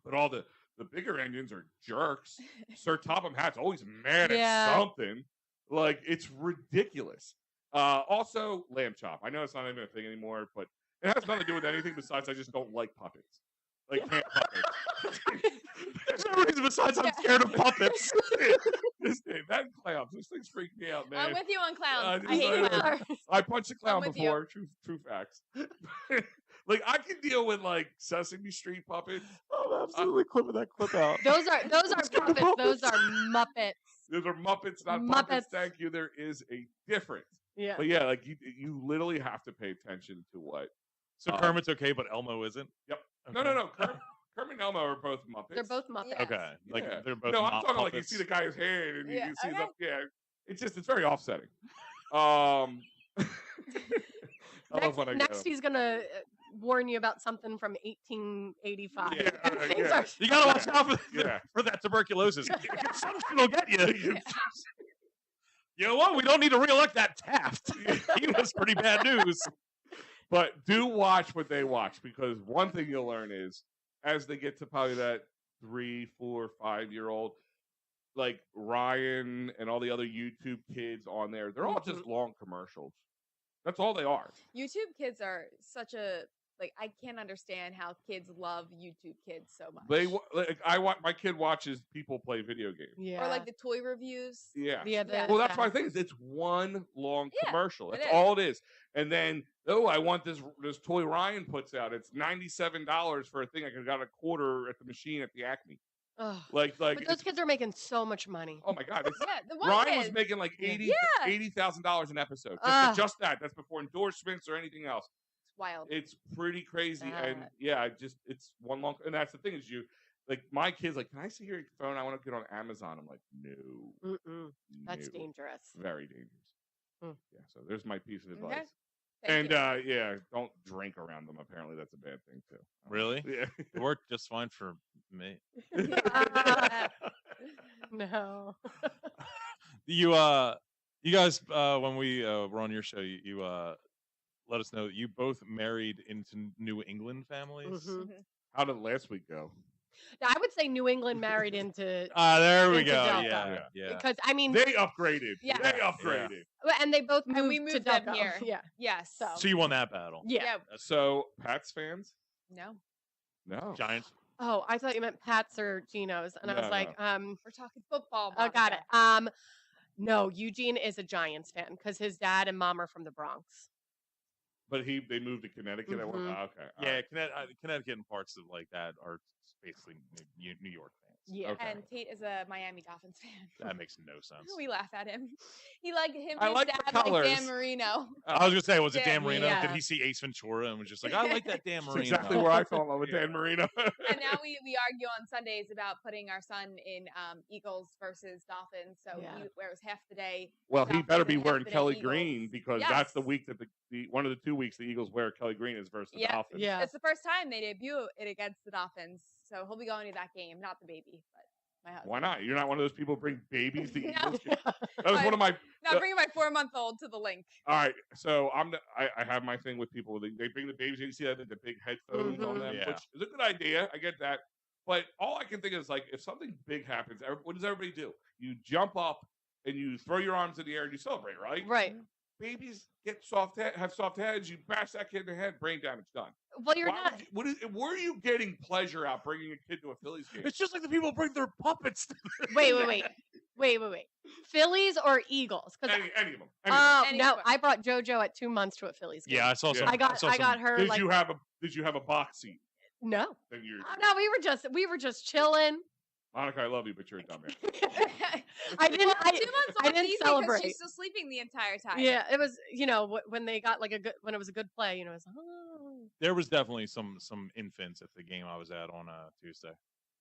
but all the bigger engines are jerks. Sir Topham Hat's always mad Yeah. at something. Like, it's ridiculous. Also, lamb chop. I know it's not even a thing anymore, but it has nothing to do with anything besides I just don't like puppets. Like, can't puppets. There's no reason besides I'm scared of puppets. This thing, that and clowns. Those things freak me out, man. I'm with you on clowns. just I hate like- clowns. I punched a clown with you. before. True facts. Like, I can deal with like Sesame Street puppets. I'm absolutely clipping that clip out. Those are scared of puppets. Those puppets. are Muppets. Those are Muppets, not puppets. Muppets. Thank you. There is a difference. Yeah. But yeah, like you literally have to pay attention to what. So Kermit's okay, but Elmo isn't. Yep. Okay. No. Kermit and Elmo are both Muppets. They're both Muppets. Yeah. Okay, like Yeah. they're both. No, I'm not talking like you puppets. see the guy's hand and you Yeah, can see okay. it's very offsetting. I love when I Next go. he's gonna warn you about something from 1885. Yeah, Things yeah. are- You gotta watch out Yeah. for that tuberculosis. Consumption will get you. You know what? We don't need to reelect that Taft. He was pretty bad news. But do watch what they watch, because one thing you'll learn is as they get to probably that 3, 4, 5-year-old, like Ryan and all the other YouTube kids on there, they're all just long commercials. That's all they are. YouTube kids are such a like. I can't understand how kids love YouTube kids so much. My kid watches people play video games. Yeah. Or like the toy reviews. Yeah. Yeah. Well, that's my thing. Is it's one long Yeah, commercial. it That's is. all it is. And then, I want this toy Ryan puts out. It's $97 for a thing I could have got a quarter at the machine at the Acme. Ugh. Like But those kids are making so much money. oh my god, it's, Yeah, the one Ryan kid. was making like Yeah. $80,000 an episode. Ah. Just that. That's before endorsements or anything else. It's wild. It's pretty crazy. And That. yeah, it's one long. And that's the thing is like my kids like, can I see your phone? I want to get on Amazon. I'm like, no. Mm-mm. That's no. dangerous. Very dangerous. Hmm. Yeah. So there's my piece of advice. Okay. Thank And you. yeah, don't drink around them. Apparently, that's a bad thing too. Really? Yeah. It worked just fine for me. No. You guys, when we were on your show, you let us know that you both married into New England families. Mhm. How did last week go? Now, I would say New England married into There we Into go. Delco. Yeah. because I mean, They upgraded. Yeah. They upgraded. and they both moved, And we to moved them Delco. here. Yeah. Yes. So- So you won that battle. Yeah. So Pats fans? No. No. Giants. Oh, I thought you meant Pat's or Geno's, and I was No, like, We're talking football. oh, got it. Monica. No, Eugene is a Giants fan because his dad and mom are from the Bronx. But they moved to Connecticut. Mhm. Okay. all Yeah, right. Connecticut and parts of like that are basically New York fans. Yeah. Okay. And Tate is a Miami Dolphins fan. That makes no sense. We laugh at him. He like him. I His like the dad like Dan colors. Marino. I was gonna say, was it Yeah, Dan Marino? yeah. Did he see Ace Ventura and was just like, I like that Dan That's Marino? exactly where I fell in love with Yeah. Dan Marino. And now we argue on Sundays about putting our son in Eagles versus Dolphins. So Yeah. he wears half the day. Well, he Dolphins better and be half wearing the day Kelly Eagles. Green because Yes. that's the week that the one of the 2 weeks the Eagles wear Kelly Green is versus the Yeah. Dolphins. Yeah. It's the first time they debut it against the Dolphins. So he'll be going to that game, not the baby, but my husband. Why not? You're not one of those people who bring babies to No. Eagles. That was one of my. Not bringing my 4-month-old to the link. All right, so I have my thing with people. They bring the babies. You see that the big headphones on Mhm. them, Yeah. which is a good idea. I get that, but all I can think is like if something big happens, what does everybody do? You jump up and you throw your arms in the air and you celebrate, right? Right. Babies get have soft heads. You bash that kid in the head, brain damage done. Well, you're Why not. would where are you getting pleasure out bringing a kid to a Phillies game? It's just like the people bring their puppets. Wait. Phillies or Eagles? Because Any of them. Any of them. Any no, sport. I brought JoJo at 2 months to a Phillies game. Yeah, I saw Yeah. some. I got her. Did like, you have a box seat? no, Then you're no, we were just chilling. Monica. I love you, but you're a dumbass. I didn't. Well, 2 months I old didn't easy 'cause celebrate. she's still sleeping the entire time. Yeah, it was. When they got like when it was a good play. It was. Oh. There was definitely some infants at the game I was at on Tuesday.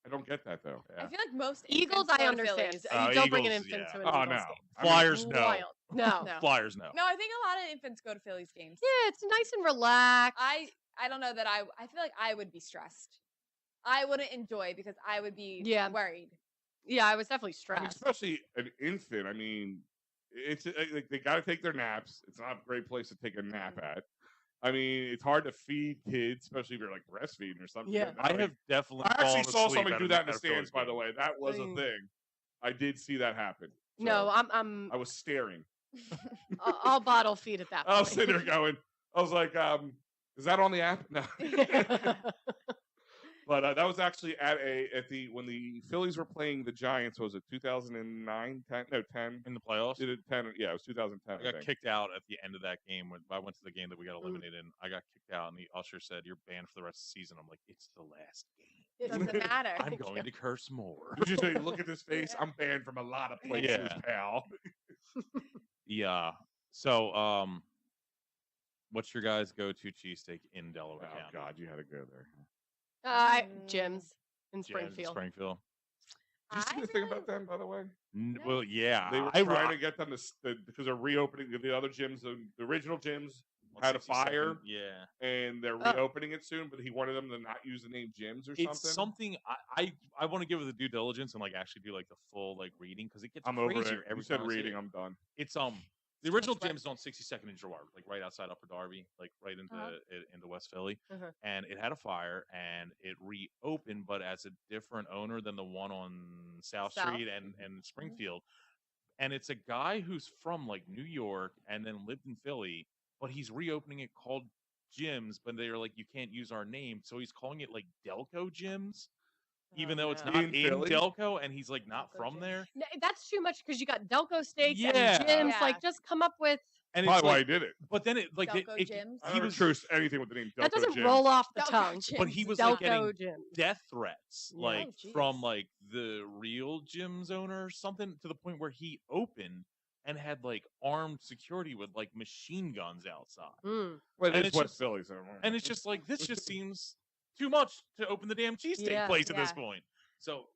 I don't get that though. I feel like most Eagles, infants go I to understand. Phillies. You don't bring an Eagles, infant yeah. to an Oh Eagles no. game. I mean, Flyers, no. Wild. No. No. Flyers, no. No, I think a lot of infants go to Phillies games. Yeah, it's nice and relaxed. I don't know that I feel like I would be stressed. I wouldn't enjoy because I would be worried. Yeah, I was definitely I mean, stressed. especially an infant. I mean, it's like they got to take their naps. It's not a great place to take a nap at. I mean, it's hard to feed kids, especially if you're like breastfeeding or something. Yeah. I have definitely. I actually fallen saw asleep somebody at do a- that in the at a Phillies stands. By the game. way, that was a Mm. thing. I did see that happen. No, So, I'm. I was staring. I'll bottle feed at that point. I was sitting there going. I was like, "Is that on the app?" No. But that was actually when the Phillies were playing the Giants. Was it 2009? 10 in the playoffs. Did it 10? Yeah, it was 2010. I got kicked out at the end of that game. When I went to the game that we got eliminated in, I got kicked out, and the usher said, "You're banned for the rest of the season." I'm like, "It's the last game. It doesn't matter. I'm going to curse more." Did you say, "Look at this face"? I'm banned from a lot of places, Yeah. pal. Yeah. So, what's your guys' go-to cheesesteak in Delaware Oh County? God, you had to go there. Gyms in Yeah, Springfield. Springfield. Did you see the thing about them, by the way? Well, yeah. They were trying to get them because they're reopening the other gyms. The original gyms had a fire, Yeah. and they're reopening it soon. But he wanted them to not use the name gyms or something. It's something I want to give it the due diligence and like actually do like the full like reading because it gets I'm over crazier it. every You said time I see reading. it. I'm done. It's the original gym is on 62nd and Girard, like right outside Upper Darby, like right into West Philly. Uh-huh. And it had a fire and it reopened, but as a different owner than the one on South Street and Springfield. And it's a guy who's from like New York and then lived in Philly, but he's reopening it called Gyms, but they're like, you can't use our name. So he's calling it like Delco Gyms. Even though it's not in Philly? Delco, and he's like not Delco from Gyms. there, No, that's too much because you got Delco steaks Yeah. and gyms. Yeah. Like, just come up with and it's Probably why he like, did it. but then it like Delco it, Gyms? I he never was trust anything with the name Delco that doesn't Gym. roll off the Delco tongue. Gyms. but he was like Delco getting gyms. death threats Yeah. like Oh, geez. from like the real gym's owner or something to the point where he opened and had like armed security with like machine guns outside. Mm. Well, And it's it's West just- Philly, so And it's just like this just seems too much to open the damn cheesesteak Yeah. place at this Yeah. point. So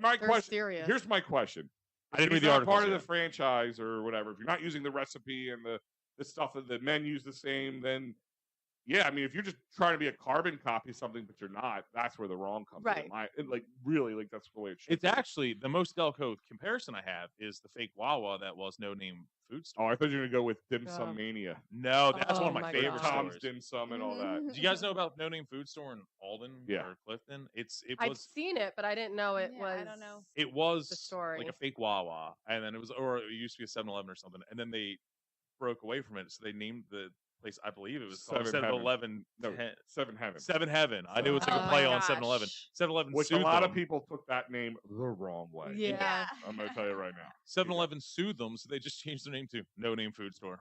my They're question. serious. Here's my question. I didn't If read you're the not part articles of the franchise or whatever. If you're not using the recipe and the stuff that the menu's the same, then yeah, I mean, if you're just trying to be a carbon copy of something, but you're not, that's where the wrong comes Right. in. Like really, like that's the way it should. it's be. actually the most Delco comparison I have is the fake Wawa that was no name food store. Oh, I thought you were gonna go with Dim Sum Oh. Mania. No, that's one Oh of my my favorite God. Tom's stores. Dim Sum and all that. Do you guys know about No Name Food Store in Alden Yeah. or Clifton? It I'd was seen it, but I didn't know it Yeah, was. I don't know. it was the story. like a fake Wawa, and then it used to be a 7-Eleven or something, and then they broke away from it, so they named the place. I believe it was called 7-Eleven. 7-Eleven. No, 7-Heaven. 7-Heaven. I knew it was like a Oh play my on gosh. 7-Eleven. 7-Eleven Which sued a lot them. of people took that name the wrong way. Yeah. I'm going to tell you right now. 7-Eleven sued them, so they just changed their name to No Name Food Store.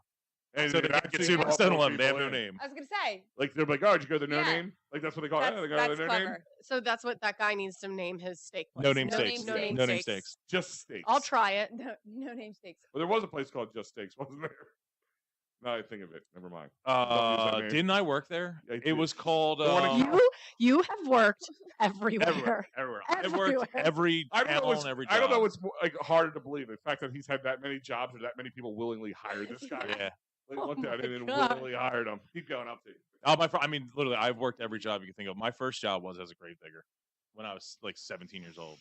And So they that can't get seems sued by awful 7-Eleven. They have people no in. name. I was gonna say Like, they're like, oh, did you go to No Yeah. Name? Like, that's what they call it. that's, Oh, they go to that's No Name? clever. So that's what that guy needs to name his steak place. No Name No Steaks. Name Steaks. No Name Steaks. Just Steaks. I'll try it. No name steaks. Well, there was a place called Just Steaks, wasn't there? Now I think of it. Never mind. Don't use that name. Didn't I work there? I It did. was called. The one in You have worked everywhere. Everywhere. I worked Everywhere. every I don't know town, what's, every I don't know job. what's like harder to believe. The fact that he's had that many jobs or that many people willingly hired this guy. Yeah. Like, Oh looked at my it and God. willingly hired him. Keep going up to you. Oh, I mean, literally, I've worked every job you can think of. My first job was as a grave digger when I was like 17 years old.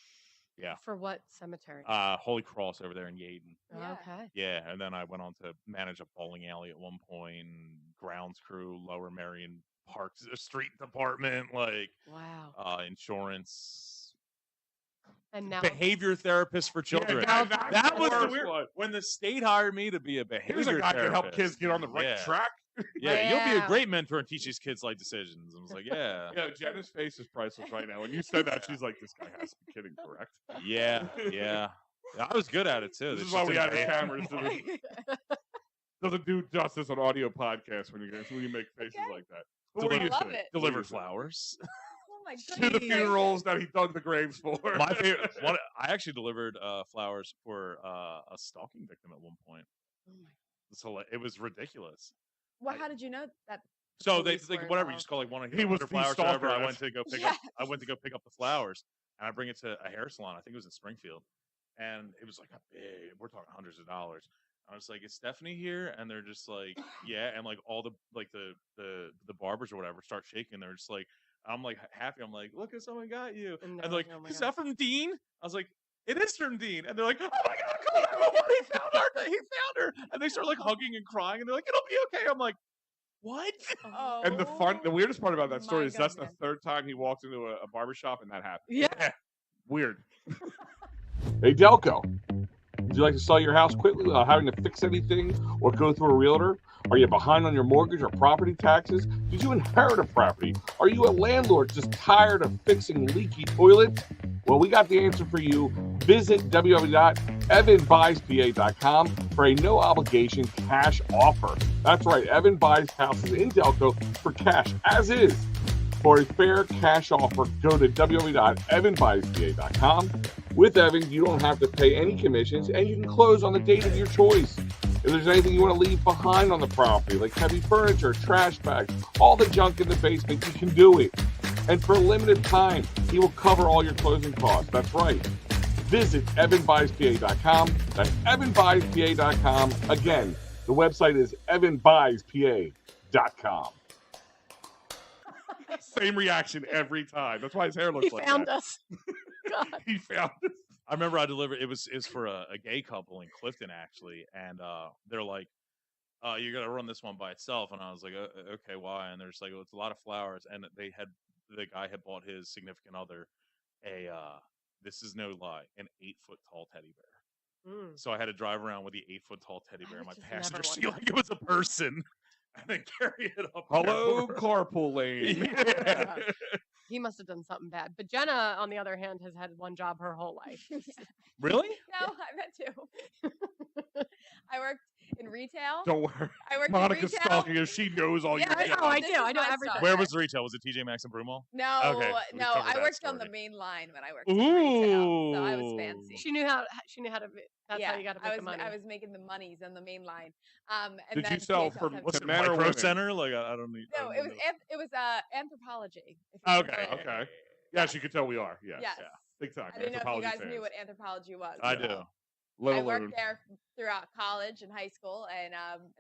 Yeah. For what cemetery? Holy Cross over there in Yaden. Yeah. Okay. Yeah, and then I went on to manage a bowling alley at one point, grounds crew, Lower Marion Parks Street Department, like Wow. insurance, And now behavior therapist for children. now- that was the worst weird one. when the state hired me to be a behavior Here's a guy that can help therapist. kids get on the right Yeah. track. Yeah, you'll be a Yeah. great mentor and teach these kids like decisions. I was like, yeah, Yeah, Jenna's face is priceless right now. When you said that, she's like, this guy has to be kidding, correct? yeah. I was good at it too. This They is why just we didn't had pay- cameras. Doesn't do justice on audio podcasts when you make faces Okay. like that. But what I do you love say? it. What do Deliver you say? flowers. Oh my To the goodness. funerals that he dug the graves for. My favorite one. I actually delivered flowers for a stalking victim at one point. Oh my- So it was ridiculous. Well, how did you know that? So they police like were whatever you involved. just call like one of He was the flowers. Or whatever. stalker, I went to go pick Yeah. up. I went to go pick up the flowers, and I bring it to a hair salon. I think it was in Springfield, and it was like a big. We're talking hundreds of dollars. I was like, "Is Stephanie here?" And they're just like, "Yeah." And like all the barbers or whatever start shaking. They're just like, I'm like happy. I'm like, "Look, at someone got you." And And they're they're like, like, "Oh my "Is God." that from Dean?" I was like, "It is from Dean." And they're like, "Oh my God, call 911! He found her! He found her!" And they start like hugging and crying. And they're like, "It'll be okay." I'm like, "What?" Oh, And the weirdest part about that story my is that's the goodness. third time he walked into a barbershop and that happened. Yeah. Weird. Hey, Delco. Would you like to sell your house quickly without having to fix anything or go through a realtor? Are you behind on your mortgage or property taxes? Did you inherit a property? Are you a landlord just tired of fixing leaky toilets? Well, we got the answer for you. Visit www.evanbuyspa.com for a no-obligation cash offer. That's right, Evan buys houses in Delco for cash, as is. For a fair cash offer, go to www.evanbuyspa.com. With Evan, you don't have to pay any commissions, and you can close on the date of your choice. If there's anything you want to leave behind on the property, like heavy furniture, trash bags, all the junk in the basement, you can do it. And for a limited time, he will cover all your closing costs. That's right. Visit evanbuyspa.com. That's evanbuyspa.com. Again, the website is evanbuyspa.com. Same reaction every time. That's why his hair looks He like found that. us. God. He found us. I remember I delivered it was for a gay couple in Clifton actually, and they're like, "You're gonna run this one by itself," and I was like, "Okay, why?" And they're just like, "Oh, it's a lot of flowers," and the guy had bought his significant other this is no lie, an 8-foot tall teddy bear. Mm. So I had to drive around with the 8-foot tall teddy bear in my would just passenger never want seat that. like it was a person, and then carry it up. Hello, there. carpool lane. Yeah. He must have done something bad. But Jenna, on the other hand, has had one job her whole life. Really? No, I've had two. I worked in retail. Don't worry. I worked Monica's in retail. stalking us. She knows all Yeah, your I jobs. know, I This do. is I know my everything. stuff. Where was the retail? Was it TJ Maxx and Broomall? No, Okay, we no, covered I that worked on the story. main line when I worked in retail, so I was Ooh. fancy. She knew how. That's yeah, how you got to make I was the money. I was making the monies on the main line. And Did you then sell PHL from- 17. What's To it, men or Micro women? Center? Like I don't need. No, it was anthropology. if Oh, you're okay, familiar. Okay. Yes, you can tell we are. Yes. Yes. Yeah. Big time. I didn't know if you Anthropology guys fans. knew what anthropology was. I so do. Let I alone. worked there throughout college and high school, and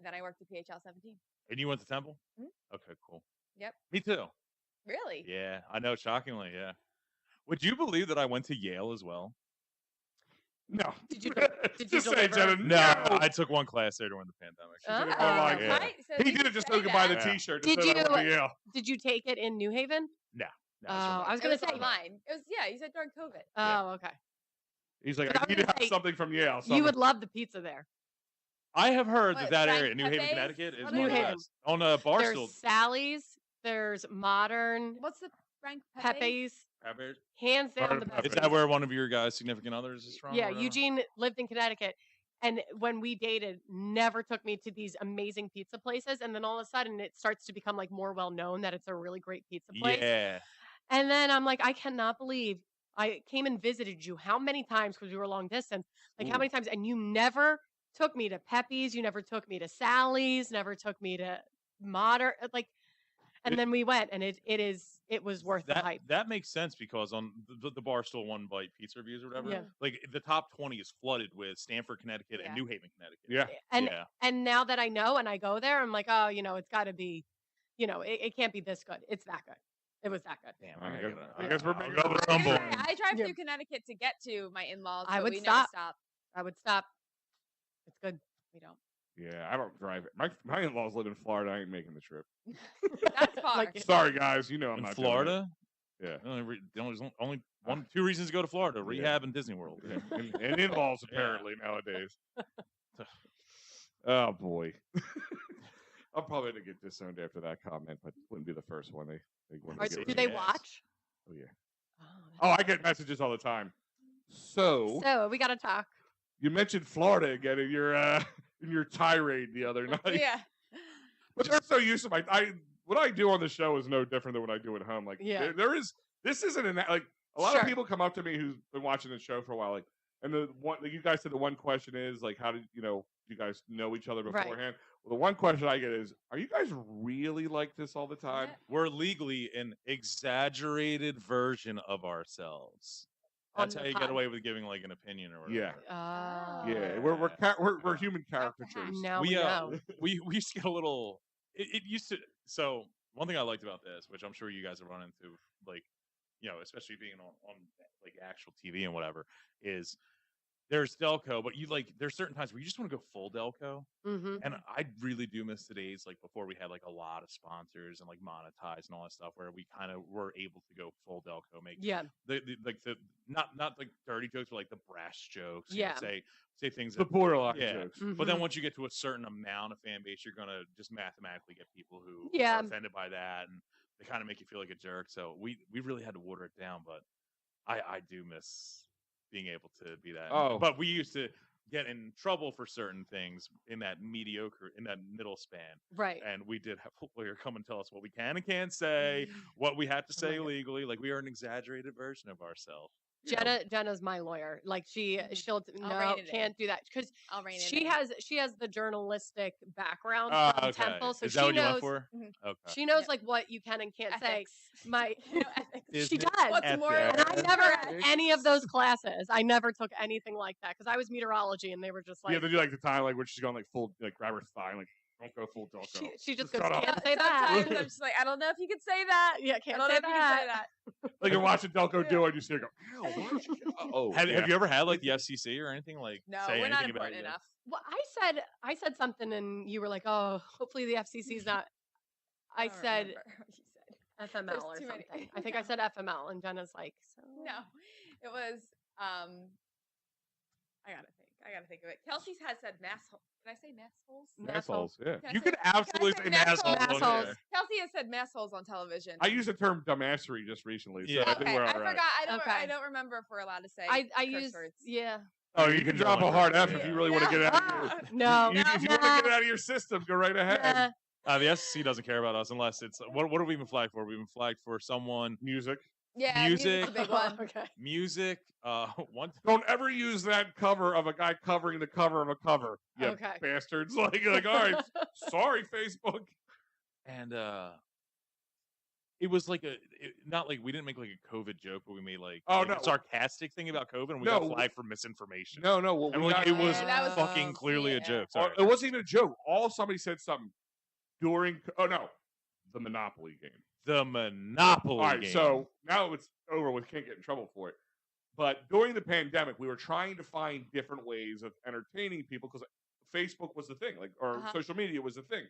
then I worked at PHL17. And you went to Temple? Mhm. Okay, cool. Yep. Me too. Really? Yeah, I know. Shockingly, yeah. Would you believe that I went to Yale as well? No. Did you Just say, deliver? Jenna, No, I took one class there during the pandemic. She did it Oh. online. Yeah. Right? So He you did it could just say so he could buy the that. Yeah. T-shirt. Did Just so that you- would be, yeah. Did you take it in New Haven? No, Oh, I was It gonna was say. online. It was you said during COVID. Oh, okay. He's like, But I I was need to gonna have say, something from Yale. So You I'm would love the pizza there. I have heard What, that Frank area, New Haven, Pepe's? Connecticut, is What one of is the it? best. On Barstool. There's Sally's. There's Modern. What's the Frank Pepe's. Pepe's. Hands down Heard the of best. Is Pepe's. that where one of your guys' significant others is from? or Yeah, whatever? Eugene lived in Connecticut. And when we dated, never took me to these amazing pizza places. And then all of a sudden, it starts to become like more well known that it's a really great pizza place. Yeah. And then I'm like, I cannot believe I came and visited you. How many times? Because we were long distance. Like, how Ooh. many times? And you never took me to Pepe's. You never took me to Sally's. Never took me to Modern. Like, and then we went, and it was worth the hype. That makes sense because on the Barstool One Bite pizza reviews or whatever, Yeah. like the top 20 is flooded with Stamford, Connecticut, and Yeah. New Haven, Connecticut. Yeah. And now that I know and I go there, I'm like, oh, it's got to be, it can't be this good. It's that good. It was that good. Damn, I guess we're I'll making go a with run. some boy. I drive Yeah. through Connecticut to get to my in-laws. I but would we stop. Never stop. I would stop. It's good. We don't. Yeah, I don't drive it. My in-laws live in Florida. I ain't making the trip. That's far. Like, Sorry, guys. You know I'm In not doing it. Florida, Yeah. there's only two reasons to go to Florida: rehab and Disney World. Yeah. And in-laws apparently nowadays. Oh boy. I'm probably gonna get disowned after that comment, but wouldn't be the first one. They wouldn't Or get do they Yes. watch? Oh yeah. Oh, Oh, I get messages all the time. So so we got to talk. you mentioned Florida again in your tirade the other night. Yeah. But they're so used to what I do on the show is no different than what I do at home. Like Yeah. this isn't like a lot Sure. of people come up to me who's been watching the show for a while, like, and you guys said the one question is like, how did you guys know each other Right. beforehand? Well, the one question I get is, are you guys really like this all the time? Yeah. We're legally an exaggerated version of ourselves. On That's the how you pod. get away with giving like an opinion or whatever. Yeah. Yeah, Oh. we're human caricatures. Now we we know. we used to get a little. It used to. So one thing I liked about this, which I'm sure you guys have run into, like, especially being on like actual TV and whatever, is there's Delco, but there's certain times where you just want to go full Delco. Mm-hmm. And I really do miss the days like before we had like a lot of sponsors and like monetize and all that stuff, where we kind of were able to go full Delco, make Yeah. the not like dirty jokes, but like the brass jokes. Yeah. Say things The that, borderline Yeah. jokes. but then Mhm. once you get to a certain amount of fan base, you're gonna just mathematically get people who Yeah. are offended by that, and they kind of make you feel like a jerk. So we really had to water it down, but I do miss being able to be that. Oh. But we used to get in trouble for certain things in that middle span. Right. And we did have a lawyer come and tell us what we can and can't say, what we have to say God. legally. Like, we are an exaggerated version of ourselves. Jenna's my lawyer. Like she'll I'll no rein it in. can't do that because I'll rein it she in. has the journalistic background from Okay. Temple, so Is that she what you went knows for? Mhm. Okay. she knows Yeah. like what you can and can't say. Ethics. My No ethics. Is she it does. What's ethics? more- And I never had Ethics. any of those classes. I never took anything like that because I was meteorology and they were just like Yeah, they do like the time like when she's going like full like grab her thigh and, like don't go full Delco. she just Just goes, shut up. can't say that. Sometimes I'm just like, I don't know if you could say that. Yeah, I can't don't know say if you can say that. that. Like you're watching Delco Duo and you see her go, ow, why don't you oh Have yeah. you ever had like the FCC or anything like No, say we're not anything about important you? enough. Well, I said something and you were like, oh, hopefully the FCC's not. I don't said remember what you said. FML There's or too many. something. I think I said FML and Jenna's like, so No, it was. I gotta think of it. Kelsey has said mass. Did I say mass holes? Assholes, yeah. Can I You say- could absolutely say say mass assholes. holes? on Assholes. here. Kelsey has said mass holes on television. I used the term dumbassery just recently, so Yeah. I think Okay, we're I all right. forgot. I Okay. don't remember if we're allowed to say. I curse use words. yeah. Oh, you can drop a hard F if you really want to get it out of your No. if you want to get it out of your system, go right ahead. Nah. The SEC doesn't care about us unless it's what have we been flagged for? We've been flagged for someone Music. Yeah, music's a Music. big one. Okay. music. One Don't ever use that cover of a guy covering the cover of a cover. You Okay. bastards. Like all right, sorry, Facebook. and it was like not like we didn't make like a COVID joke, but we made like Oh, a no. sarcastic thing about COVID, and we No. got flagged for misinformation. No, no. What And we like, got, it was Yeah, that was- fucking clearly a yeah. joke. Oh, Sorry. it wasn't even a joke. All somebody said something during. Oh no, the Monopoly game. The Monopoly All right, game. so now it's over. We can't get in trouble for it. But during the pandemic, we were trying to find different ways of entertaining people because Facebook was the thing, like, or Uh-huh. social media was the thing.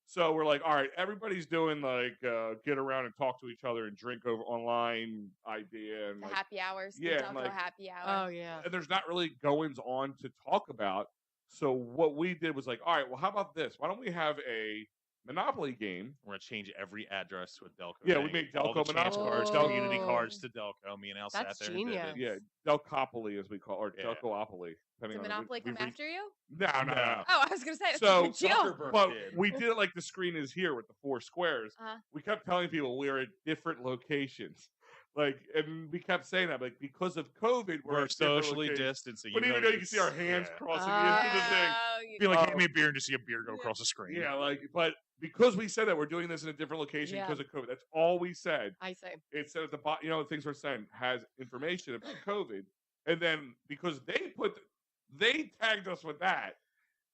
So we're like, all right, everybody's doing like get around and talk to each other and drink over online idea and The like, happy hours. yeah, Yeah, and, like- happy Oh hour. yeah. and there's not really goings on to talk about. So what we did was like, all right, well, how about this? Why don't we have a Monopoly game? We're gonna change every address to a Delco. Yeah, we thing. made all the Delco chance Monopoly. cards, Oh. community cards to Delco. Me and Al That's sat there and did it. genius. Yeah, Delcopoly as we call it, or Yeah. Delcoopoly. Does Monopoly come after you? No. Oh, I was gonna say it's So, a good deal. Zuckerberg But did. we did it like the screen is here with the 4 squares. Uh-huh. We kept telling people we were at different locations. And we kept saying that, like, because of COVID, We're at different socially locations. distanced. But even though you can see our hands crossing into the thing. You Be like, Oh. give me a beer and just see a beer go across the screen. Yeah, but because we said that we're doing this in a different location Yeah. because of COVID, that's all we said. I say. It said at the bottom, the things we're saying has information about COVID. And then because they tagged us with that,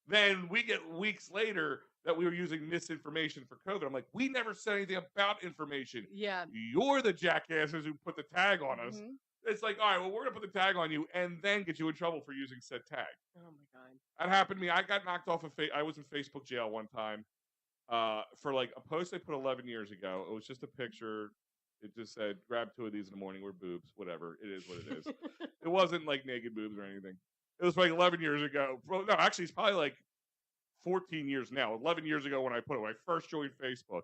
then we get weeks later that we were using misinformation for COVID. I'm like, we never said anything about information. Yeah. You're the jackasses who put the tag on us. Mhm. It's like, all right, well, we're going to put the tag on you and then get you in trouble for using said tag. Oh my god. That happened to me. I got knocked off of I was in Facebook jail one time for like a post I put 11 years ago. It was just a picture. It just said, grab 2 of these in the morning. We're boobs. Whatever. It is what it is. It wasn't like naked boobs or anything. It was like 11 years ago. Well, no, actually, it's probably like 14 years now. 11 years ago when I first joined Facebook.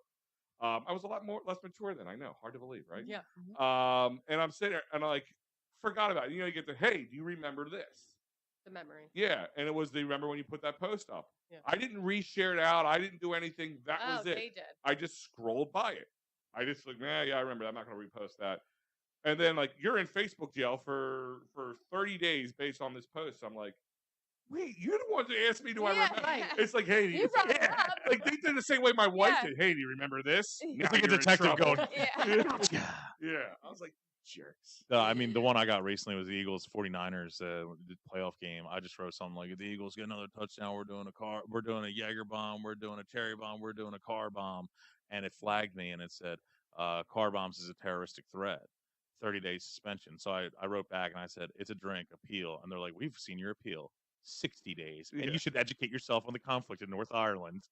I was a lot less mature then. I know. Hard to believe, right? Yeah. And I'm sitting there and I like forgot about it. You get the, hey, do you remember this? The memory. Yeah. And it was the, remember when you put that post up? Yeah. I didn't reshare it out. I didn't do anything. That Oh, was it. they did. I just scrolled by it. I just like, yeah, I remember that. I'm not going to repost that. And then like, you're in Facebook jail for 30 days based on this post. I'm like, wait, you're the one that asked me, do I Yeah, remember? right. It's like, hey, You brought it up. like they did the same way my wife Yeah. did. Hey, do you remember this? It's Now like a you're in detective trouble. going, Yeah. Yeah. I was like, jerks. I mean, the one I got recently was the Eagles 49ers playoff game. I just wrote something like, the Eagles get another touchdown. We're doing a Jaeger bomb. We're doing a cherry bomb. We're doing a car bomb. And it flagged me and it said, car bombs is a terroristic threat. 30-day suspension. So I wrote back and I said, it's a drink, appeal. And they're like, we've seen your appeal. 60 days. Yeah. And you should educate yourself on the conflict in North Ireland.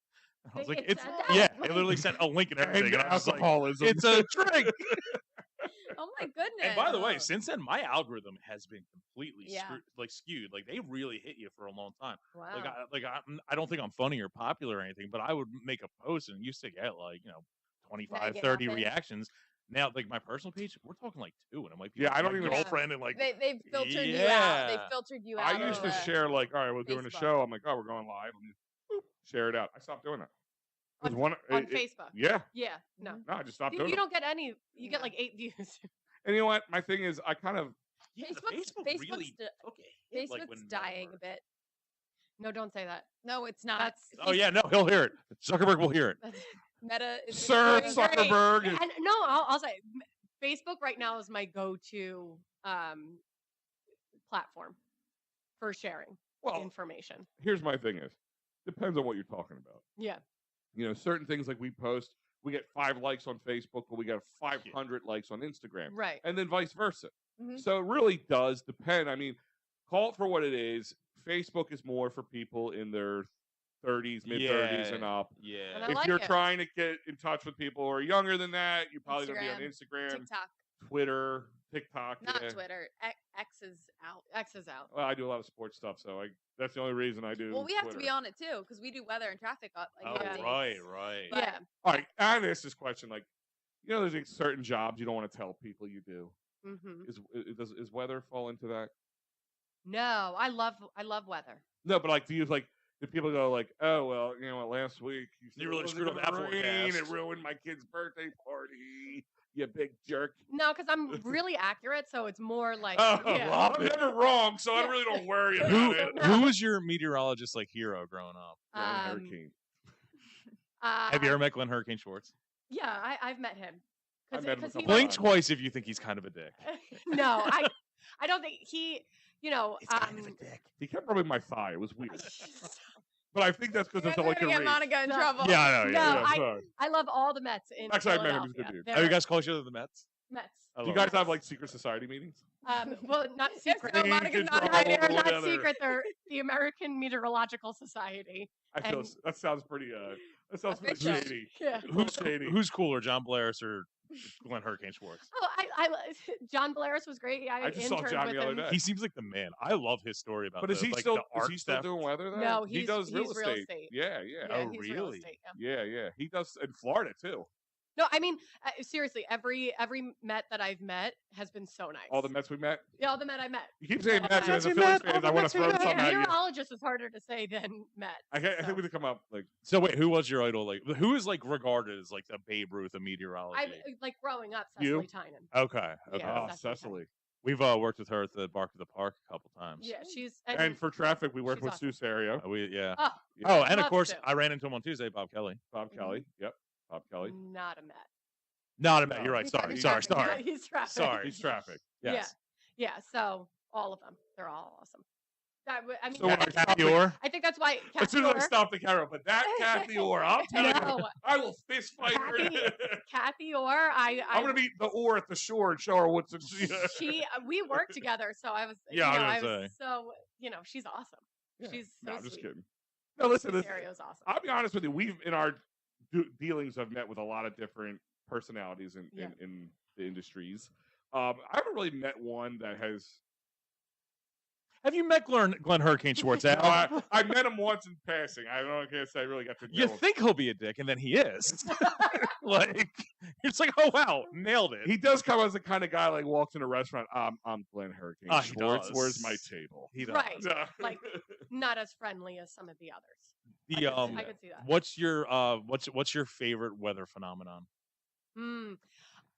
And I was like, It it's, said that? yeah, they literally sent a link and everything. And I was like, alcoholism. it's a drink. Oh my goodness. And by the way, since then, my algorithm has been completely Yeah. skewed. Like they really hit you for a long time. Wow. I don't think I'm funny or popular or anything, but I would make a post and used to get like 25, get 30 nothing. reactions. Now, like my personal page, we're talking like 2, and it might be Yeah, like I don't my even- girlfriend and like They've filtered you Yeah. out. They filtered you out. I used to of, share like, all right, we're doing a Facebook. show. I'm like, oh, we're going live. Let me boop, share it out. I stopped doing that. 'Cause on Facebook. Yeah. Yeah. No. No, I just stopped You doing it. don't get any. You get No. like 8 views. And you know what? My thing is, I kind of yeah, the Facebook's really di- took a hit, like, Facebook's when dying a Meta- bit. No, don't say that. No, it's not. That's Oh yeah, no, he'll hear it. Zuckerberg will hear it. Meta is Sir doing great. Zuckerberg. And no, I'll say Facebook right now is my go-to platform for sharing Well, information. here's my thing is, depends on what you're talking about. Yeah. Certain things like we post, we get 5 likes on Facebook, but we get 500 likes on Instagram, Right. and then vice versa. Mhm. So it really does depend. I mean, call it for what it is. Facebook is more for people in their 30s, mid-30s, and up. And Yeah. I If like you're it. trying to get in touch with people who are younger than that, you're probably going to be on Instagram, TikTok, Twitter, TikTok. not yeah. Twitter. X is out. X is out. Well, I do a lot of sports stuff, so that's the only reason I do. Well, we have to Twitter. be on it too because we do weather and traffic. Oh, updates. right. But- Yeah. All right, I asked this question. Like, there's like certain jobs you don't want to tell people you do. Hmm. Is weather fall into that? No, I love weather. No, but like, do people go like, oh well, last week You really said it screwed up wasn't that gonna rain, It forecast." ruined my kid's birthday party. You big jerk. No, because I'm really accurate, so it's more like Oh, yeah. well, I'm never wrong, so I Yeah. really don't worry about Who it. No. who was your meteorologist like hero growing up? Hurricane. Have you ever met Glenn Hurricane Schwartz? Yeah, I've met him. I met him a he couple Blink times. twice if you think he's kind of a dick. no, I don't think he. dick. He kept rubbing my thigh. It was weird. But I think that's because You of guys the are gonna get race. Monica in No. trouble. Yeah, I know. No, Yeah. sorry. I love all the Mets in Actually, I met him. He's a Philadelphia. good dude. They're Oh, you guys call each other the Mets? Mets. I Do you love guys it. have like secret society meetings? Well, not If secret. so, Monica's Kids not are invited. They're all not together. secret. They're the American Meteorological Society. I feel And- that sounds pretty. That sounds pretty Official. shady. Yeah. Who's shady? who's cooler, John Blaris or Glenn Hurricane Schwartz? Oh, John Blaris was great. I just saw interned John with the other him. day. He seems like the man. I love his story about. But is the, he like, still the art theft. doing weather there? No, he does he's real real estate. estate. Yeah. Yeah, Oh, he's real really? estate, Yeah. He does in Florida too. No, I mean seriously, every Met that I've met has been so nice. All the Mets we met. Yeah, all the Met I met. You keep saying All Mets, the and as a Mets we Phillies met, all fan, the I want Mets to we throw met. something at you. Meteorologist is harder to say than Met. I think we could come up like. So wait, who was your idol? Like, who is like regarded as like the Babe Ruth of meteorology? I like growing up, You? Cecily Tynan. Okay. Yeah. Oh, Cecily. Cecily. We've worked with her at the Bark to the Park a couple times. Yeah, she's And for traffic, we work she's with awesome. Stu Serio. Yeah. Oh, Yeah. Oh, and of Love course, to. I ran into him on Tuesday, Bob Kelly. Bob Kelly. Yep. Bob Kelly. not a Met. Not a Met. No. You're right. He's Sorry. traffic. Sorry. Yeah, he's traffic. Sorry. He's traffic. Yes. Yeah. So all of them, they're all awesome. I mean, So when I that's- stop Kathy Orr. I think that's why. As soon as I Kathy Orr- stop the camera, but that Kathy Orr, I'm telling you, No. I will fist fight her. Kathy Orr, I'm gonna meet the Orr at the shore and show her what's. we worked together, so I was. Yeah, I was I gonna was so she's awesome. Yeah. She's so No, I'm sweet. just kidding. No, listen. Serio's awesome. I'll be honest with you. We've in our dealings have met with a lot of different personalities in the industries. I haven't really met one that has. Have you met Glenn Hurricane Schwartz? No, Al? I met him once in passing. I don't guess I really got to know You him. think he'll be a dick, and then he is. Like, it's like, oh wow, nailed it. He does come as the kind of guy like walks in a restaurant. I'm Glenn Hurricane He Schwartz. does. Where's my table? He does. Right. Yeah. Like not as friendly as some of the others. The I could see that. what's your favorite weather phenomenon?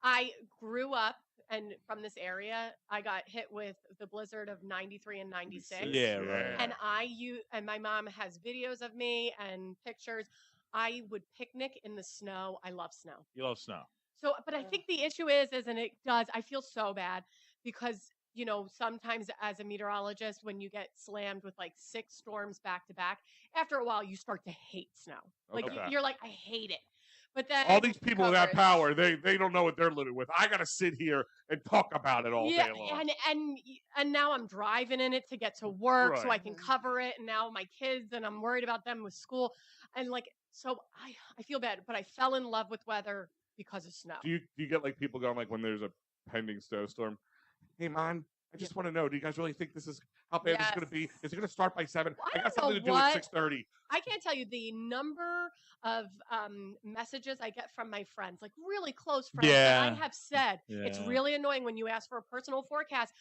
I grew up and from this area, I got hit with the blizzard of 93 and 96. Yeah, right. And my mom has videos of me and pictures. I would picnic in the snow. I love snow. You love snow. So, but I think the issue is, and it does, I feel so bad because, sometimes as a meteorologist, when you get slammed with like 6 storms back to back, after a while, you start to hate snow. Like Okay. you're like, I hate it. But then All these people with that coverage. power, they don't know what they're living with. I got to sit here and talk about it all day long. and now I'm driving in it to get to work so Right. I can cover it, and now my kids, and I'm worried about them with school, and like so I feel bad, but I fell in love with weather because of snow. Do you get like people going like when there's a pending snowstorm? Hey, man, I just want to know. Do you guys really think this is how bad this is going to be? Yes. Is it going to start by 7? Well, I I got don't something to know do what- at 6:30. I can't tell you the number of messages I get from my friends, like really close friends. Yeah. And I have said it's Yeah. really annoying when you ask for a personal forecast.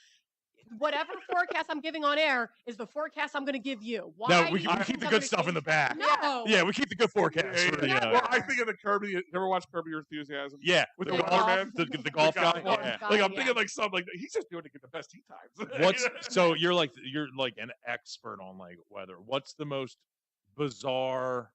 Whatever forecast I'm giving on air is the forecast I'm going to give you. Why? No, we do you keep think the I'm good gonna stuff in the change- back. No. Yeah, we keep the good forecast. Yeah, Yeah. Well, I think of the Kirby. You ever watch Kirby Your Enthusiasm? Yeah, With the the golf, weatherman? the golf guy. golf Yeah. guy. Like I'm yeah. thinking like something like he's just doing to get the best tea times. What's so you're like an expert on like weather. What's the most bizarre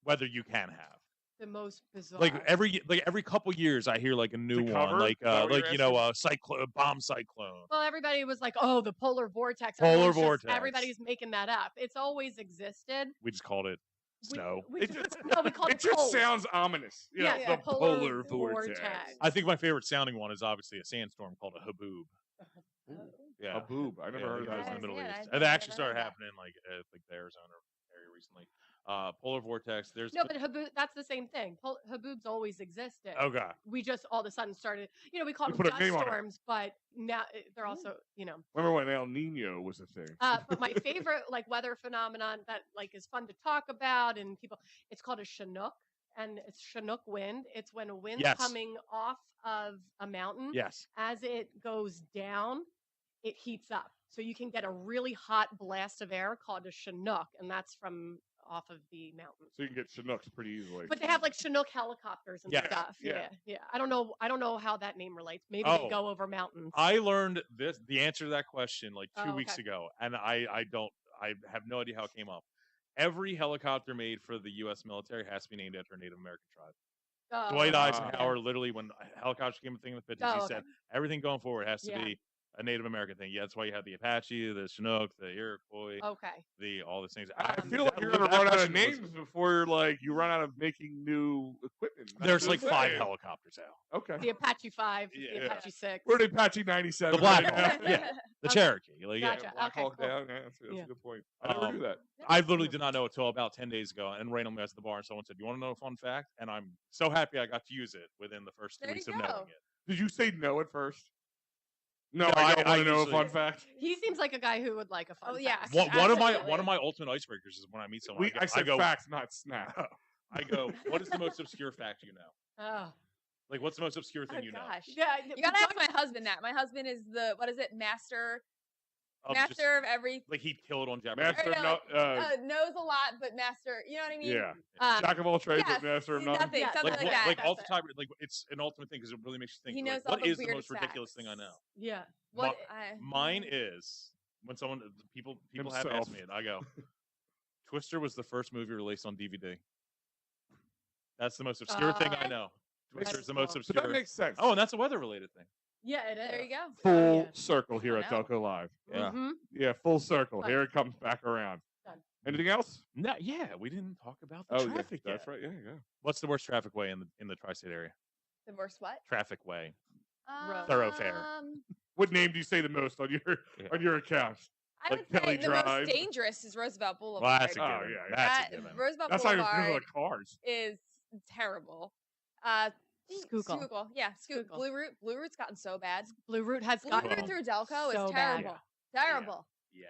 weather you can have? The most bizarre. Like every couple years, I hear like a new To one, cover? like Is that what you're cyclone, bomb cyclone. Well, everybody was like, "Oh, the polar vortex." Polar Everyone's just- vortex. Everybody's making that up. It's always existed. We just called it snow. We It just, just- no, we call It it just cold. sounds ominous. You know, Yeah, the polar polar vortex. vortex. I think my favorite sounding one is obviously a sandstorm called a haboob. Yeah, A boob. I never yeah, heard of that was that. in the Middle Yeah, East. I've It never actually heard started of that. happening like the Arizona area recently. Polar vortex. There's No, but haboob, that's the same thing. Haboobs always existed. okay. We just all of a sudden started, we call We them put a dust name on it. storms, but now they're also, Remember when El Nino was a thing? but my favorite like weather phenomenon that like is fun to talk about and people, it's called a Chinook, and it's Chinook wind. It's when a wind's Yes. coming off of a mountain. Yes. As it goes down, it heats up. So you can get a really hot blast of air called a Chinook, and that's from off of the mountain. So you can get Chinooks pretty easily. But they have like Chinook helicopters and Yeah, stuff. yeah. Yeah. I don't know how that name relates. Maybe Oh. they go over mountains. I learned the answer to that question like 2 Oh, weeks okay. ago, and I have no idea how it came up. Every helicopter made for the U.S. military has to be named after a Native American tribe. Oh, Dwight okay. Eisenhower, literally, when helicopters became a thing in the 50s, Oh, he okay. said everything going forward has to Yeah. be a Native American thing. Yeah, that's why you had the Apache, the Chinook, the Iroquois, Okay. all these things. I feel like you're gonna run out of names before like you run out of making new equipment. There's like 5 helicopters out. Okay. The Apache 5, Yeah. the Apache 6. We're the Apache 97. The Black right now. Hawk, yeah. The Okay. Cherokee. Like, Gotcha. yeah. Black Okay, Hawk cool. down. Yeah, that's Yeah. a good point. I never knew that. I literally did not know it until about 10 days ago, and randomly I was at the bar, and someone said, "You want to know a fun fact?" And I'm so happy I got to use it within the first 2 There weeks you of knowing go. it. Did you say no at first? No, No, I don't I want to know a usually- fun fact. He seems like a guy who would like a fun Oh, yeah. fact. One of Absolutely. my ultimate icebreakers is when I meet someone. I said facts, not snap. I go, "What is the most obscure fact you know?" Oh. Like, what's the most obscure thing Oh, you know? gosh. Yeah, You gotta ask my husband that. My husband is the master Of just- of every like he'd kill it on Jeopardy. Master of no, no, knows a lot, but master. You know what I mean? yeah. Um, Jack of all trades, yes, but master of none. nothing. Yeah, Something Like, like that. like all the That's time, like it's an ultimate thing because it really makes you think. He like, knows all what the is the most weirdest ridiculous thing I facts. know? yeah. What? Mine is when someone people have Himself. asked me it. I go, Twister was the first movie released on DVD. That's the most obscure thing I know. Makes- Twister is the most cool. So obscure. that makes sense. Oh, and that's a weather related thing. Yeah, it is. There you go. Full Yeah. circle here I at know. Delco Live. Yeah. Mhm. Yeah, full circle. Fun. Here it comes back around. Done. Anything else? No, yeah, we didn't talk about the Oh, yeah, traffic yet. that's right. Yeah, yeah. What's the worst traffic way in the tri-state area? The worst what? Traffic way. Thoroughfare. What name do you say the most on your Yeah. on your account? I Like would say Kelly the Drive. most dangerous is Roosevelt Boulevard. Well, that's a Oh, given. yeah, That's a given. Roosevelt That's not even Boulevard because of the cars. is terrible. Schuylkill. Schuylkill. Yeah, Schuylkill. Blue Route. Blue Route's gotten so bad. Blue Route has Blue gotten Route through Delco so is bad. terrible. Terrible. Yeah.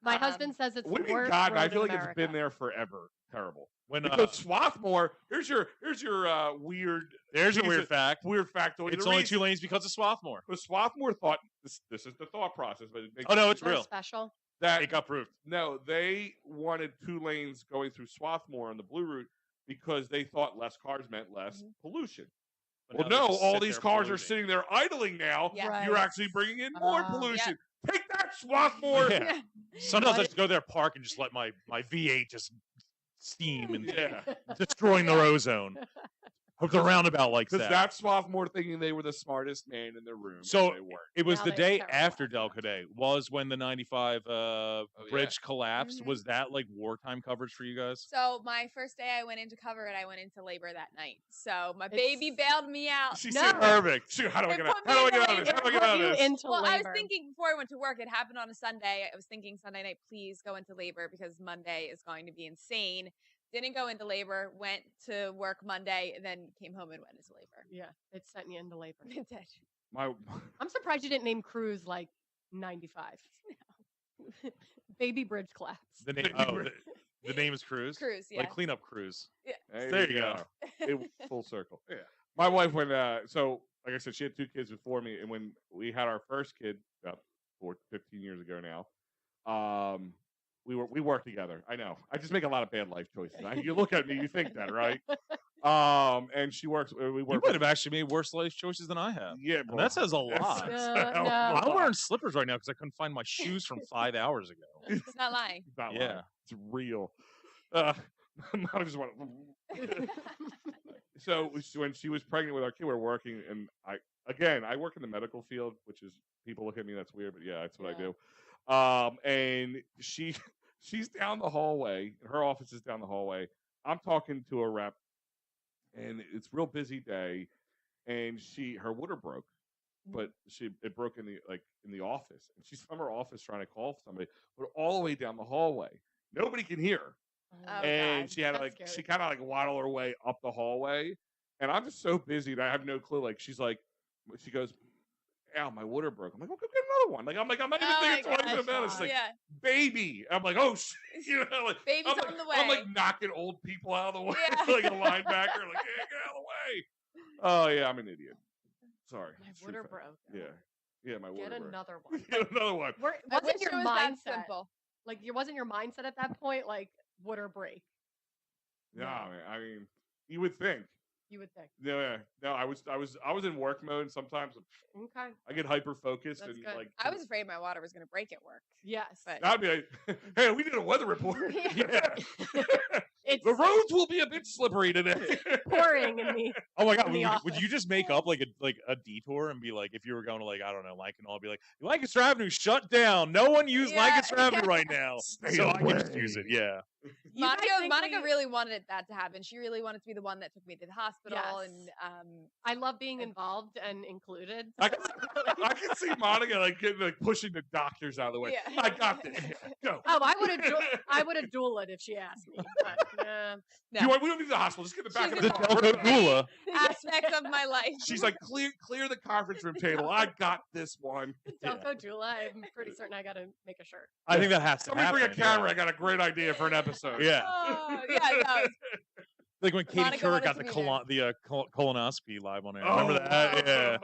My Um, husband says it's What the do you worst got? I road feel in like it's been America. there forever. Terrible. When Because Swarthmore, here's your weird there's a piece weird of- fact. weird factoid. It's The only reason- 2 lanes because of Swarthmore. Because Swarthmore thought this is the thought process, but it makes Oh, no, it's They're real. special. that It got proved. no, they wanted 2 lanes going through Swarthmore on the Blue Route because they thought less cars meant less pollution. But Well, now they no, just all sit these there cars are polluting. sitting there idling now. Yeah. Right. You're actually bringing in more Oh. pollution. Take that, Swarthmore. Yeah. Sometimes I What? just go there, park, and just let my V8 just steam and Yeah. destroying the ozone. Hook the roundabout like Because that. that's Swarthmore thinking they were the smartest man in the room. So- and they weren't. It was Now the they day terrible. after Delco Day was when the 95 yeah. bridge collapsed. Mhm. Was that like wartime coverage for you guys? So my first day I went into cover it, I went into labor that night. So my It's- baby bailed me out. She No. said, Perfect. Shoot, how do I It get out? put me How do I in get out of the this? How do I Put get out of you this? into Well, I labor. was thinking before I went to work, it happened on a Sunday. I was thinking Sunday night, please go into labor because Monday is going to be insane. Didn't go into labor, went to work Monday, and then came home and went into labor. Yeah, it sent you into labor. It did. My, I'm surprised you didn't name Cruise like 95. Baby bridge collapse. The name, the name is Cruise. Cruise, yeah. Like cleanup cruise. there you go. It, full circle. Yeah. My wife went. So, like I said, she had 2 kids before me, and when we had our first kid about 15 years ago now, we worked together. I know. I just make a lot of bad life choices. You look at me, you think that, right? And she works. We You work. might have actually made worse life choices than I have. Yeah, And that says a That's- lot. that's No, a hell of a no. I'm lot. wearing slippers right now because I couldn't find my shoes from 5 hours ago. It's not lying. It's not Yeah. lying. It's real. I just want. So when she was pregnant with our kid, we were working, and I work in the medical field, which is people look at me, that's weird, but yeah, that's what I do. And she's down the hallway. Her office is down the hallway. I'm talking to a rep, and it's a real busy day, and her water broke, but it broke in the office, and she's from her office trying to call somebody, but all the way down the hallway, nobody can hear her. Oh, And God. she had to That's she scary. kind of waddle her way up the hallway, and I'm just so busy that I have no clue. She goes, "Ow, my water broke." I'm like, "Oh, go get another one." I'm not even Oh my thinking twice gosh, about it. It's like, yeah. baby. I'm like, "Oh shit," Baby's I'm on the way. I'm knocking old people out of the way, Yeah. like a linebacker. Yeah, get out of the way. Oh yeah, I'm an idiot. Sorry. My It's true water fact. broke. Yeah, my water Get broke. another one. Get another one. I Wasn't wish your it was that mindset simple. like wasn't your mindset at that point like water break? No, man, I mean, you would think. You would think. No, I was in work mode. Sometimes Okay. I get hyper focused That's and good. I was afraid my water was going to break at work. Yes. But I'd be like, "Hey, we did a weather report." Yeah. It's The roads will be a bit slippery today. pouring in me. Oh my God! in the Would you office. just make up like a detour and be like, if you were going to like I don't know Lankenau, I'll be like Lancaster Avenue shut down. No one use Yeah. Lancaster Avenue right now, Stay so I can just away. use it. Yeah. You guys think Monica really wanted that to happen. She really wanted to be the one that took me to the hospital, Yes. and I love being involved and included. I can see Monica like getting like pushing the doctors out of the way. Yeah. I got this. Go. Oh, I would have dueled if she asked me. But, No. We don't need the hospital. Just get the back She's of The the car. Delco Duo. aspects of my life. She's like, clear the conference room table. I got this one. Delco Dula, I'm pretty certain I got to make a shirt. I think that has to Somebody happen. bring a camera. I got a great idea for an episode. Yeah. Oh, yeah, no. Like when Katie Monica Couric wanted got to the be there. colonoscopy live on air. Oh, Remember that? Yeah.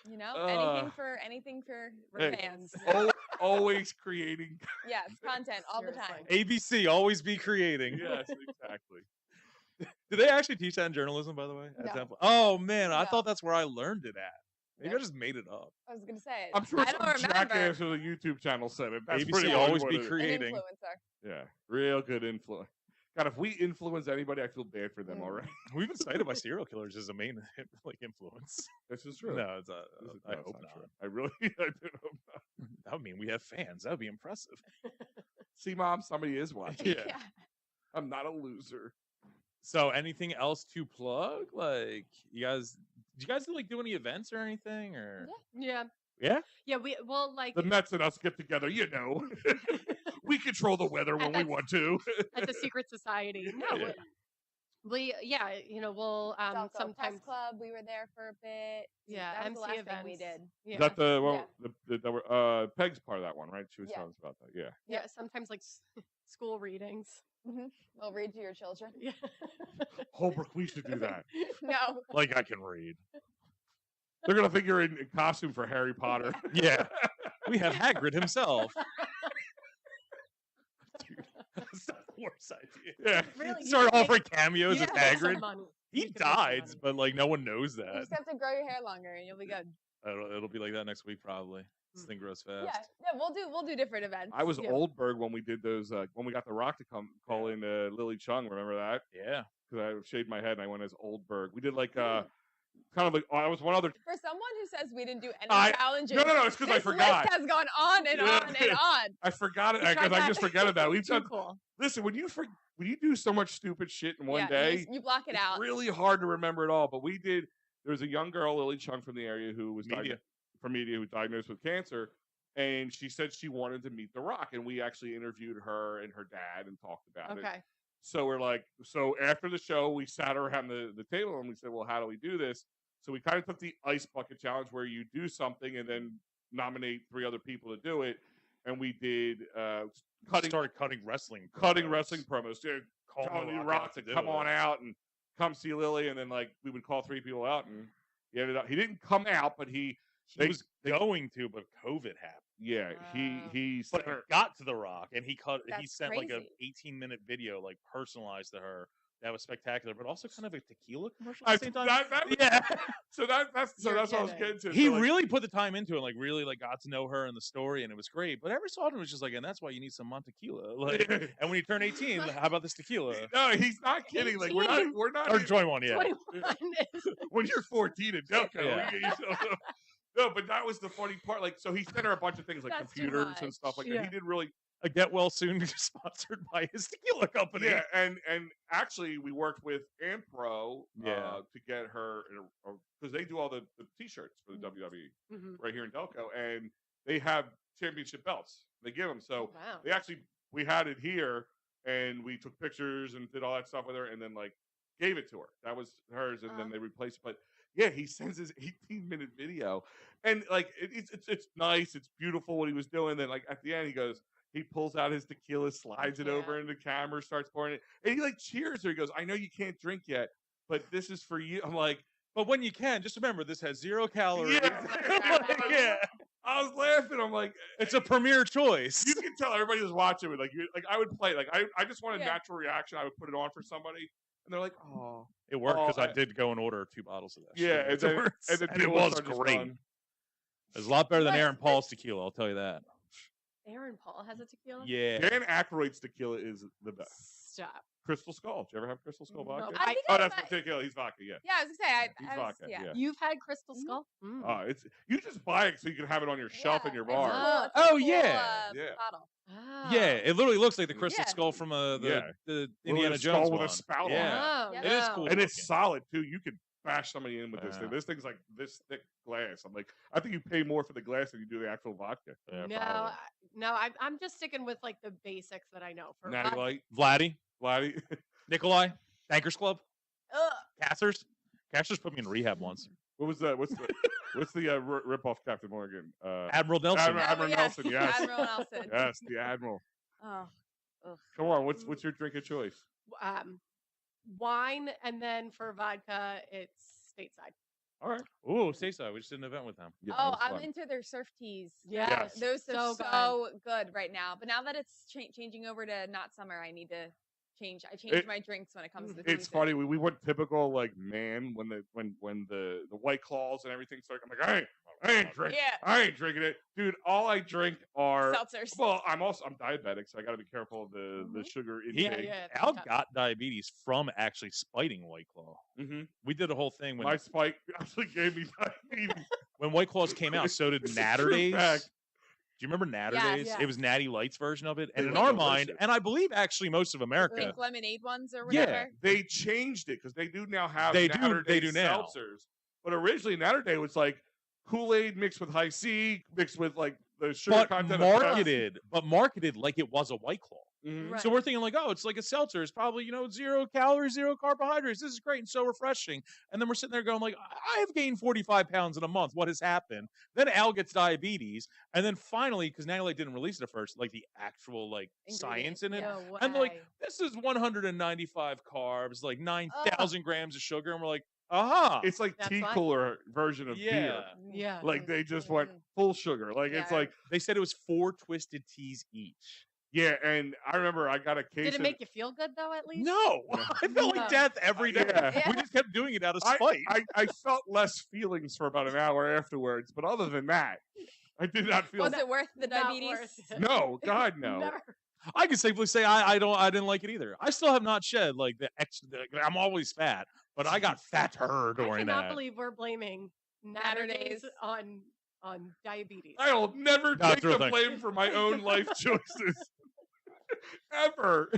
You know, Uh, anything for hey. fans. Always creating. Yes, content all the time. Seriously. ABC, always be creating. Yes, exactly. Did they actually teach that in journalism, by the way? At No. Temple? Oh man, I No. thought that's where I learned it at. Maybe I Nope. just made it up. I was gonna say. I'm sure I don't some remember. jackass with a YouTube channel said it. That's ABC pretty always much be what it is. An creating. influencer. Yeah, real good influence. God, if we influence anybody, I feel bad for them Mm. already. We've been cited by serial killers as a main like influence. This is true. No, it's This is- I no, it's hope not not. true. I really I do hope not. That would mean we have fans. That would be impressive. See, Mom, somebody is watching. Yeah. I'm not a loser. So, anything else to plug? Like, did you guys do any events or anything? Or Yeah. yeah, Yeah, well, like The Mets and us get together, you know. We control the weather when we want to. at the secret society. No, Yeah. we'll Delco Press sometimes Club. We were there for a bit. Yeah, that was the MC last thing we events. did. Yeah. Is that the Peg's part of that one, right? She was Yeah. telling us about that. Yeah. Yeah, sometimes like school readings. We'll read to your children. Yeah. Holbrook, we should do that. No. like I can read. They're gonna think you're in costume for Harry Potter. Yeah, we have Hagrid himself. Dude, that's not the worst idea. Yeah. Really, you Start could make- offering cameos you as could make some Hagrid. money. He You could make some died, money. but like no one knows You that. just have to grow your hair longer and you'll be good. It'll be like that next week probably. This thing grows fast. Yeah, we'll do different events. I was Yeah. Oldberg when we did those. When we got The Rock to call in Lily Chung. Remember that? Yeah. Because I shaved my head and I went as Oldberg. We did like kind of like I was one other. For someone who says we didn't do any I- challenges, No, it's because I this forgot. list has gone on and Yeah. on and on. I forgot it You tried because I that? just forgot that. We've Too done. cool. Listen, when you do so much stupid shit in one Yeah, day, you block it it's out. really hard to remember it all. But we did. There was a young girl, Lily Chung, from the area who was Media. from media, who was diagnosed with cancer, and she said she wanted to meet The Rock, and we actually interviewed her and her dad and talked about it. Okay. So we're like, so after the show, we sat around the table and we said, well, how do we do this? So we kind of took the ice bucket challenge where you do something and then nominate 3 other people to do it, and we did Started cutting wrestling promos. Dude, Calling telling The you Rock Rock out to to do come it. on out and come see Lily, and then like we would call 3 people out, and he didn't come out, but He They- was going to, but COVID happened. yeah he But sent her. it got to The Rock, and he That's sent like a crazy. 18-minute video, like personalized to her. That was spectacular, but also kind of a tequila commercial I- at the same time. that- yeah, That's You're what I was kidding. getting to. he So, like, really put the time into it, like really like got to know her and the story, and it was great. But every so often it was just like, and that's why you need some Montequila. Like, and when you turn 18, how about this tequila? no, he's not kidding. Like we're not. Or even- 21, yeah. 21 is when you're 14 in Delco. Yeah. we get yourself- no, but that was the funny part. Like, so he sent her a bunch of things like That's too computers and much. stuff like that. Yeah. He did really, A get well soon sponsored by his tequila company. yeah. And actually, we worked with Ampro Yeah. to get her because they do all the T-shirts for the WWE Mhm. right here in Delco, and they have championship belts. They give them. So Wow. we had it here, and we took pictures and did all that stuff with her, and then like gave it to her. That was hers, and then they replaced it. But yeah, he sends his 18-minute video, and like it's nice, it's beautiful what he was doing. Then like at the end, he pulls out his tequila, slides it over into the camera, starts pouring it, and he like cheers her. He goes, "I know you can't drink yet, but this is for you." I'm like, But when you can, just remember this has 0 calories. Yeah. Like, yeah. I was laughing. I'm like, It's a premier choice. you can tell everybody was watching it. Like I would play. Like I just want a Yeah. natural reaction. I would put it on for somebody, and they're like, "Oh, It worked Oh, because I did go and order 2 bottles of that. yeah." shit And, then, afterwards. and, the And it people was started just great. going, It was a lot better than But Aaron Paul's tequila, I'll tell you that. Aaron Paul has a tequila. Yeah. Dan Aykroyd's tequila is the best. Stop. Crystal Skull. Did you ever have Crystal Skull No, vodka? I think Oh, I that's might- not tequila. He's vodka. Yeah. Yeah, I was gonna say. He's I was, vodka. yeah. Yeah. You've had Crystal Mhm. Skull? Mm. It's you just buy it so you can have it on your shelf in your It's a bar. cool- it's a Oh, cool, yeah. Yeah. Bottle. Oh. Yeah, it literally looks like the crystal Yeah. skull from the Little Indiana skull Jones with a one. spout on it. Yeah. Oh, Yeah. It is no. cool. And it's looking. solid too. You could bash somebody in with this Yeah. thing. This thing's like this thick glass. I'm like, I think you pay more for the glass than you do the actual vodka. Yeah, No, probably. I'm just sticking with like the basics that I know. For Natty Light, Vladdy, Vladdy. Nikolai, Bankers Club, Ugh. Cassers. Cassers put me in rehab once. What was that? What's the rip off Captain Morgan? Admiral Nelson. Admiral Nelson, yes. Admiral Nelson. Yes, the Admiral. Oh. Ugh. Come on, what's your drink of choice? Wine, and then for vodka, it's stateside. All right. Ooh, Stateside. We just did an event with them. Yeah, Oh, that was I'm fun. into their surf teas. Yes. Those are So so good right now. But now that it's changing over to not summer, I need to change. I change my drinks when it comes to. It's funny. We went typical like man when the White Claws and everything started. I'm like, I ain't drinking. Yeah. I ain't drinking it, dude. All I drink are Seltzers. well. I'm diabetic, so I got to be careful of the sugar He, intake. Yeah, Al tough. got diabetes from actually spiting White Claw. Mm-hmm. We did a whole thing when My spike actually gave me diabetes. when White Claws came out. So did It's a Natter true Days. fact. Do you remember Natter Yes. Days? Yeah. It was Natty Light's version of it. And They in were our mind, delicious. and I believe actually most of America, Pink lemonade ones or Yeah. whatever. They changed it because they do now have They do- Natter they Day do now. seltzers. But originally Natter Day was like Kool-Aid mixed with high C, mixed with like the sugar but content. of marketed like it was a White Claw. Mhm. Right. So we're thinking like, oh, it's like a seltzer. It's probably, 0 calories, 0 carbohydrates. This is great and so refreshing. And then we're sitting there going like, I have gained 45 pounds in a month. What has happened? Then Al gets diabetes. And then finally, because Natty Light didn't release it at first, like the actual like science in it. Yeah. No way. And they're like, this is 195 carbs, like 9,000 grams of sugar. And we're like, aha. It's like That's tea fine. cooler version of beer. Yeah. yeah. Like they just went Mhm. full sugar. Like it's Yeah. like They said it was 4 twisted teas each. yeah. And I remember I got a case. Did it of, make you feel good though? At least. No, I felt Yeah. like death every day. Yeah. We just kept doing it out of I, spite. I felt less feelings for about an hour afterwards, but other than that, I did not feel. Was it worth the Not diabetes? worth it. No, God, no. Never. I can safely say I didn't like it either. I still have not shed like I'm always fat, but I got fatter I during cannot that. believe we're blaming Natter Natter Days Days. on diabetes. I'll never No, it's take a real the thing. blame for my own life choices. Ever.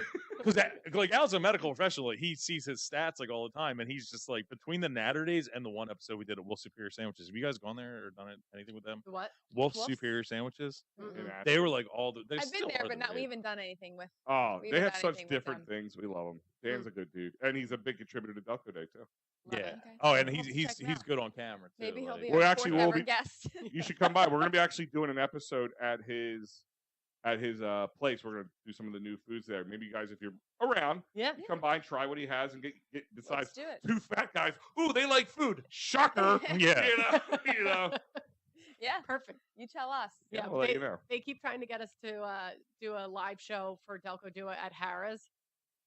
Because like Al's a medical professional, like, he sees his stats like all the time, and he's just like between the Natter Days and the one episode we did at Wolf Superior Sandwiches. Have you guys gone there or done anything with them? What? Wolf Wolf's? Superior Sandwiches. Mm-mm. They were like all the. They I've still been there, are but the we wave. haven't done anything with. Oh, We they haven't have done such anything with different them. things. We love him. Dan's a good dude, and he's a big contributor to Delco Day too. Love Yeah. it. Okay. Oh, and We'll he's have to he's check it he's out. good on camera too. Maybe he'll like- be Well, our actually, fourth we'll ever be- guest. You should come by. We're gonna be actually doing an episode at his place. We're gonna do some of the new foods there. Maybe you guys, if you're around, Yeah. you come by and try what he has and get besides Let's do it. two fat guys. Ooh, they like food. Shocker. Yeah. You know. Yeah, Perfect. you tell us. Yeah, We'll let you know. They keep trying to get us to do a live show for Delco Duo at Harrah's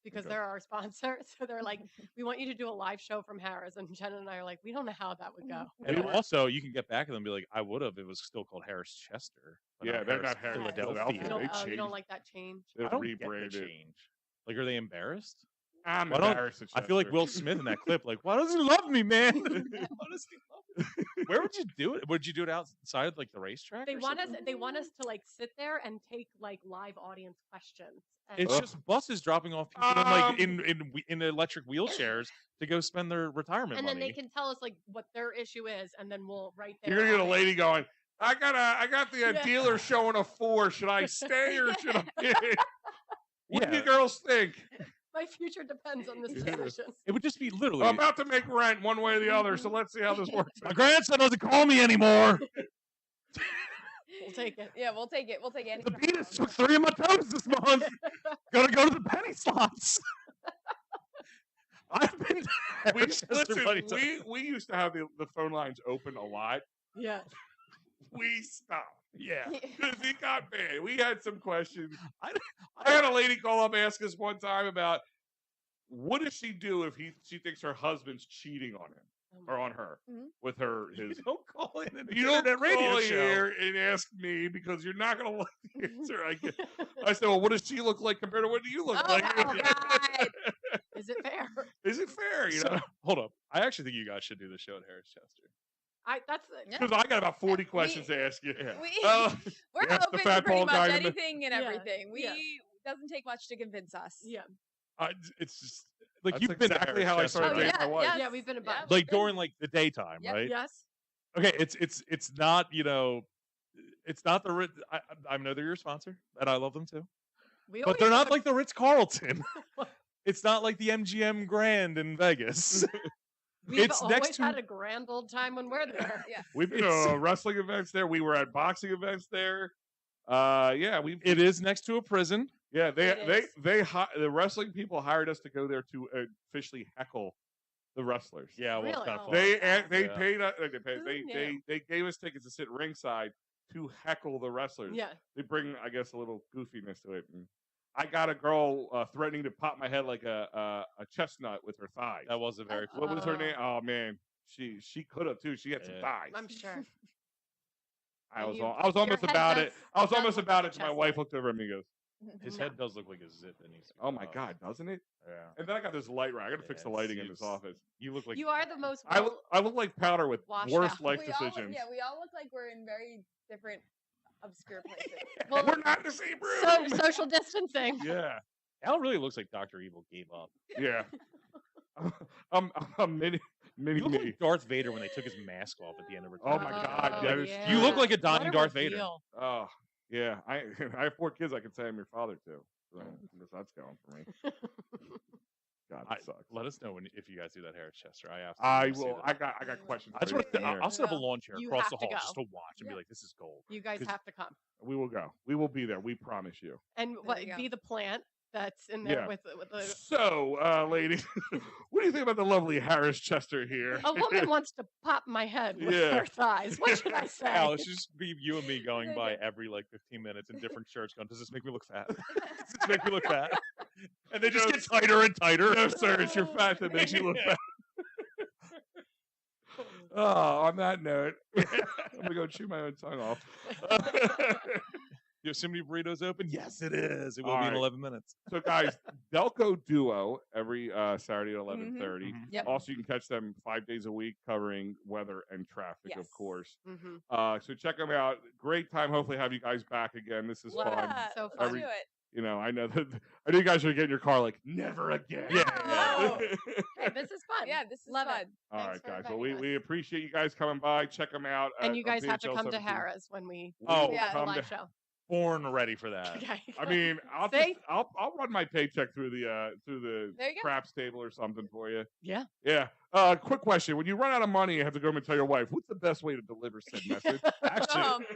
because Okay. they're our sponsor. So they're like, we want you to do a live show from Harrah's. And Jenna and I are like, we don't know how that would go. And also, you can get back at them and be like, I would have. It was still called Harris Chester. but Yeah, they're not Harris Philadelphia. You don't, They you changed. don't like that change? They'll I don't get the rebrand it. change. Like, are they embarrassed? I'm Why don't- embarrassed. at I feel like Chester. Will Smith in that clip. Like, why does he love me, man? Why does he love me? Where would you do it? Would you do it outside like the racetrack? They or want us. something? They want us to like sit there and take like live audience questions. And It's Ugh. just buses dropping off people in electric wheelchairs to go spend their retirement and money. then they can tell us like what their issue is, and then we'll write there. You're gonna get a on it. lady going. I got the Yeah. dealer showing a 4. Should I stay or should I get? What do you Yeah. girls think? My future depends on this Yeah. decision. It would just be literally. I'm about to make rent one way or the other, so let's see how this works. My grandson doesn't call me anymore. We'll take it. Yeah, we'll take it. We'll take any. The penis took 3 of my toes this month. Gotta go to the penny slots. I've been. We used to have the phone lines open a lot. Yeah. We stopped Yeah. because it got bad. We had some questions. I I had a lady call up ask us one time about what does she do if she thinks her husband's cheating on him. or on her with her his. You don't call in an You don't internet radio call show. here and ask me because you're not going to like the answer. I said, well, what does she look like compared to what do you look like? Oh, God. Is it fair? Is it fair? You So, know, hold up. I actually think you guys should do the show at Harris Chester. That's because I got about 40 questions to ask you. We're yeah, the open fat to pretty bald much guy in the- anything and Yeah, everything. yeah. Doesn't take much to convince us. Yeah. It's just like That's you've been to exactly Harris how I Chester, started right? dating my wife. Yeah, we've been a bunch. Yeah. Like during like the daytime, Yep. right? Yes. Okay, it's not it's not the Ritz. I know they're your sponsor, and I love them too. We But always they're have not a- like the Ritz Carlton. It's not like the MGM Grand in Vegas. We've it's always next to- had a grand old time when we're there. Yeah. We've been to wrestling events there. We were at boxing events there. Yeah, It is next to a prison. yeah It the wrestling people hired us to go there to officially heckle the wrestlers. Yeah, well, it's Really? kind of Oh. fun. They Yeah. paid us. Who They gave us tickets to sit ringside to heckle the wrestlers. Yeah. They bring, I guess, a little goofiness to it. And I got a girl threatening to pop my head like a chestnut with her thighs. That was a very What was her Oh. name? Oh man, she could have too. She had some Yeah. thighs. I'm sure. I And was you- almost your about head it. does- I was does almost look about like it. My chestnut. wife looked over at me and goes, His No. head does look like a zit that needs to be "Oh my cut off. god, doesn't it?" Yeah. And then I got this light right. I got to fix the Yeah, lighting in this it's- office. You look like You are the most. I look like powder with Washed worst out. life we decisions. we all look like we're in very different, obscure places. Well, We're not in the same room. so, social distancing. yeah, Al really looks like Dr. Evil gave up. yeah. I'm mini You look me. like Darth Vader when they took his mask off at the end of Oh my God, that is You look like a What dying Darth Vader. reveal. Oh yeah, I I have 4 kids. I can say I'm your father too. So I guess that's going for me. God, that sucks. Let us know if you guys do that Harris Chester. I I absolutely will. wanna see that. I got questions. I just for you want to, in here. I'll set up a lawn chair You across have the to hall go. just to watch and be Yeah. like, this is gold. You guys 'Cause- have to come. We will go. We will be there. We promise you. And There what you go. be the plant that's in there Yeah. with the So, ladies, what do you think about the lovely Harris Chester here? a woman wants to pop my head with Yeah. her thighs. What should I say? Al, it should just be you and me going by every like 15 minutes in different shirts going, does this make me look fat? Does this make me look fat? And they just No, get tighter and tighter. No, sir, it's your fat that makes you look bad. Oh, on that note, I'm gonna go chew my own tongue off. Yosemite Burrito's open? Yes, it is. It will All be in right. 11 minutes. So, guys, Delco Duo every Saturday at 11:30. Yep. Also, you can catch them 5 days a week, covering weather and traffic, of Yes. course. Mhm. So check them out. Great time. Hopefully, have you guys back again. This is fun. Yeah, So let's fun. do it. You know, I know that. I know you guys are getting in your car like never again. No. Hey, this is fun. Yeah, this is Love fun. it. All Thanks right, for guys. Well, inviting us. we appreciate you guys coming by. Check them out. And at you guys have to come to PHL17. Harris when we Oh, do yeah. the come live to- show. Born ready for that. Okay. I mean, I'll See? I'll run my paycheck through the There you go. craps table or something for you. Yeah. Yeah. Quick question: when you run out of money, you have to go home and tell your wife, what's the best way to deliver said message? Actually, Um,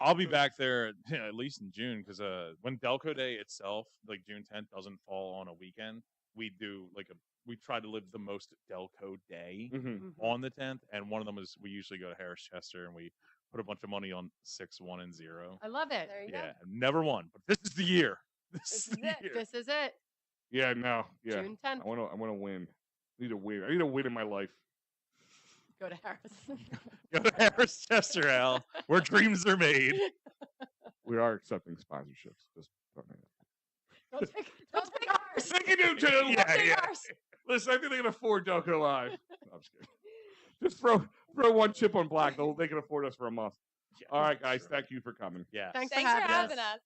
I'll be back there at least in June because when Delco Day itself, like June 10th, doesn't fall on a weekend, we do we try to live the most Delco Day Mhm. on the 10th, and one of them is we usually go to Harris Chester and we put a bunch of money on 6, 1, and 0. I love it. there you Yeah, never won, but this is the year. This This is is the it. year. This is it. Yeah. No. Yeah. June 10th. I want to win. I need to win. I need a win in my life. Go to Harris. Go to Harris Chester, Al, where dreams are made. We are accepting sponsorships. Just Don't take ours. Thank you, too. Yeah, Take yeah. ours. Listen, I think they can afford Delco Live. No, I'm just kidding. Just throw one chip on black. They can afford us for a month. Yeah, All right, guys. sure. Thank you for coming. Yeah. Thanks Thanks for for having us. having us.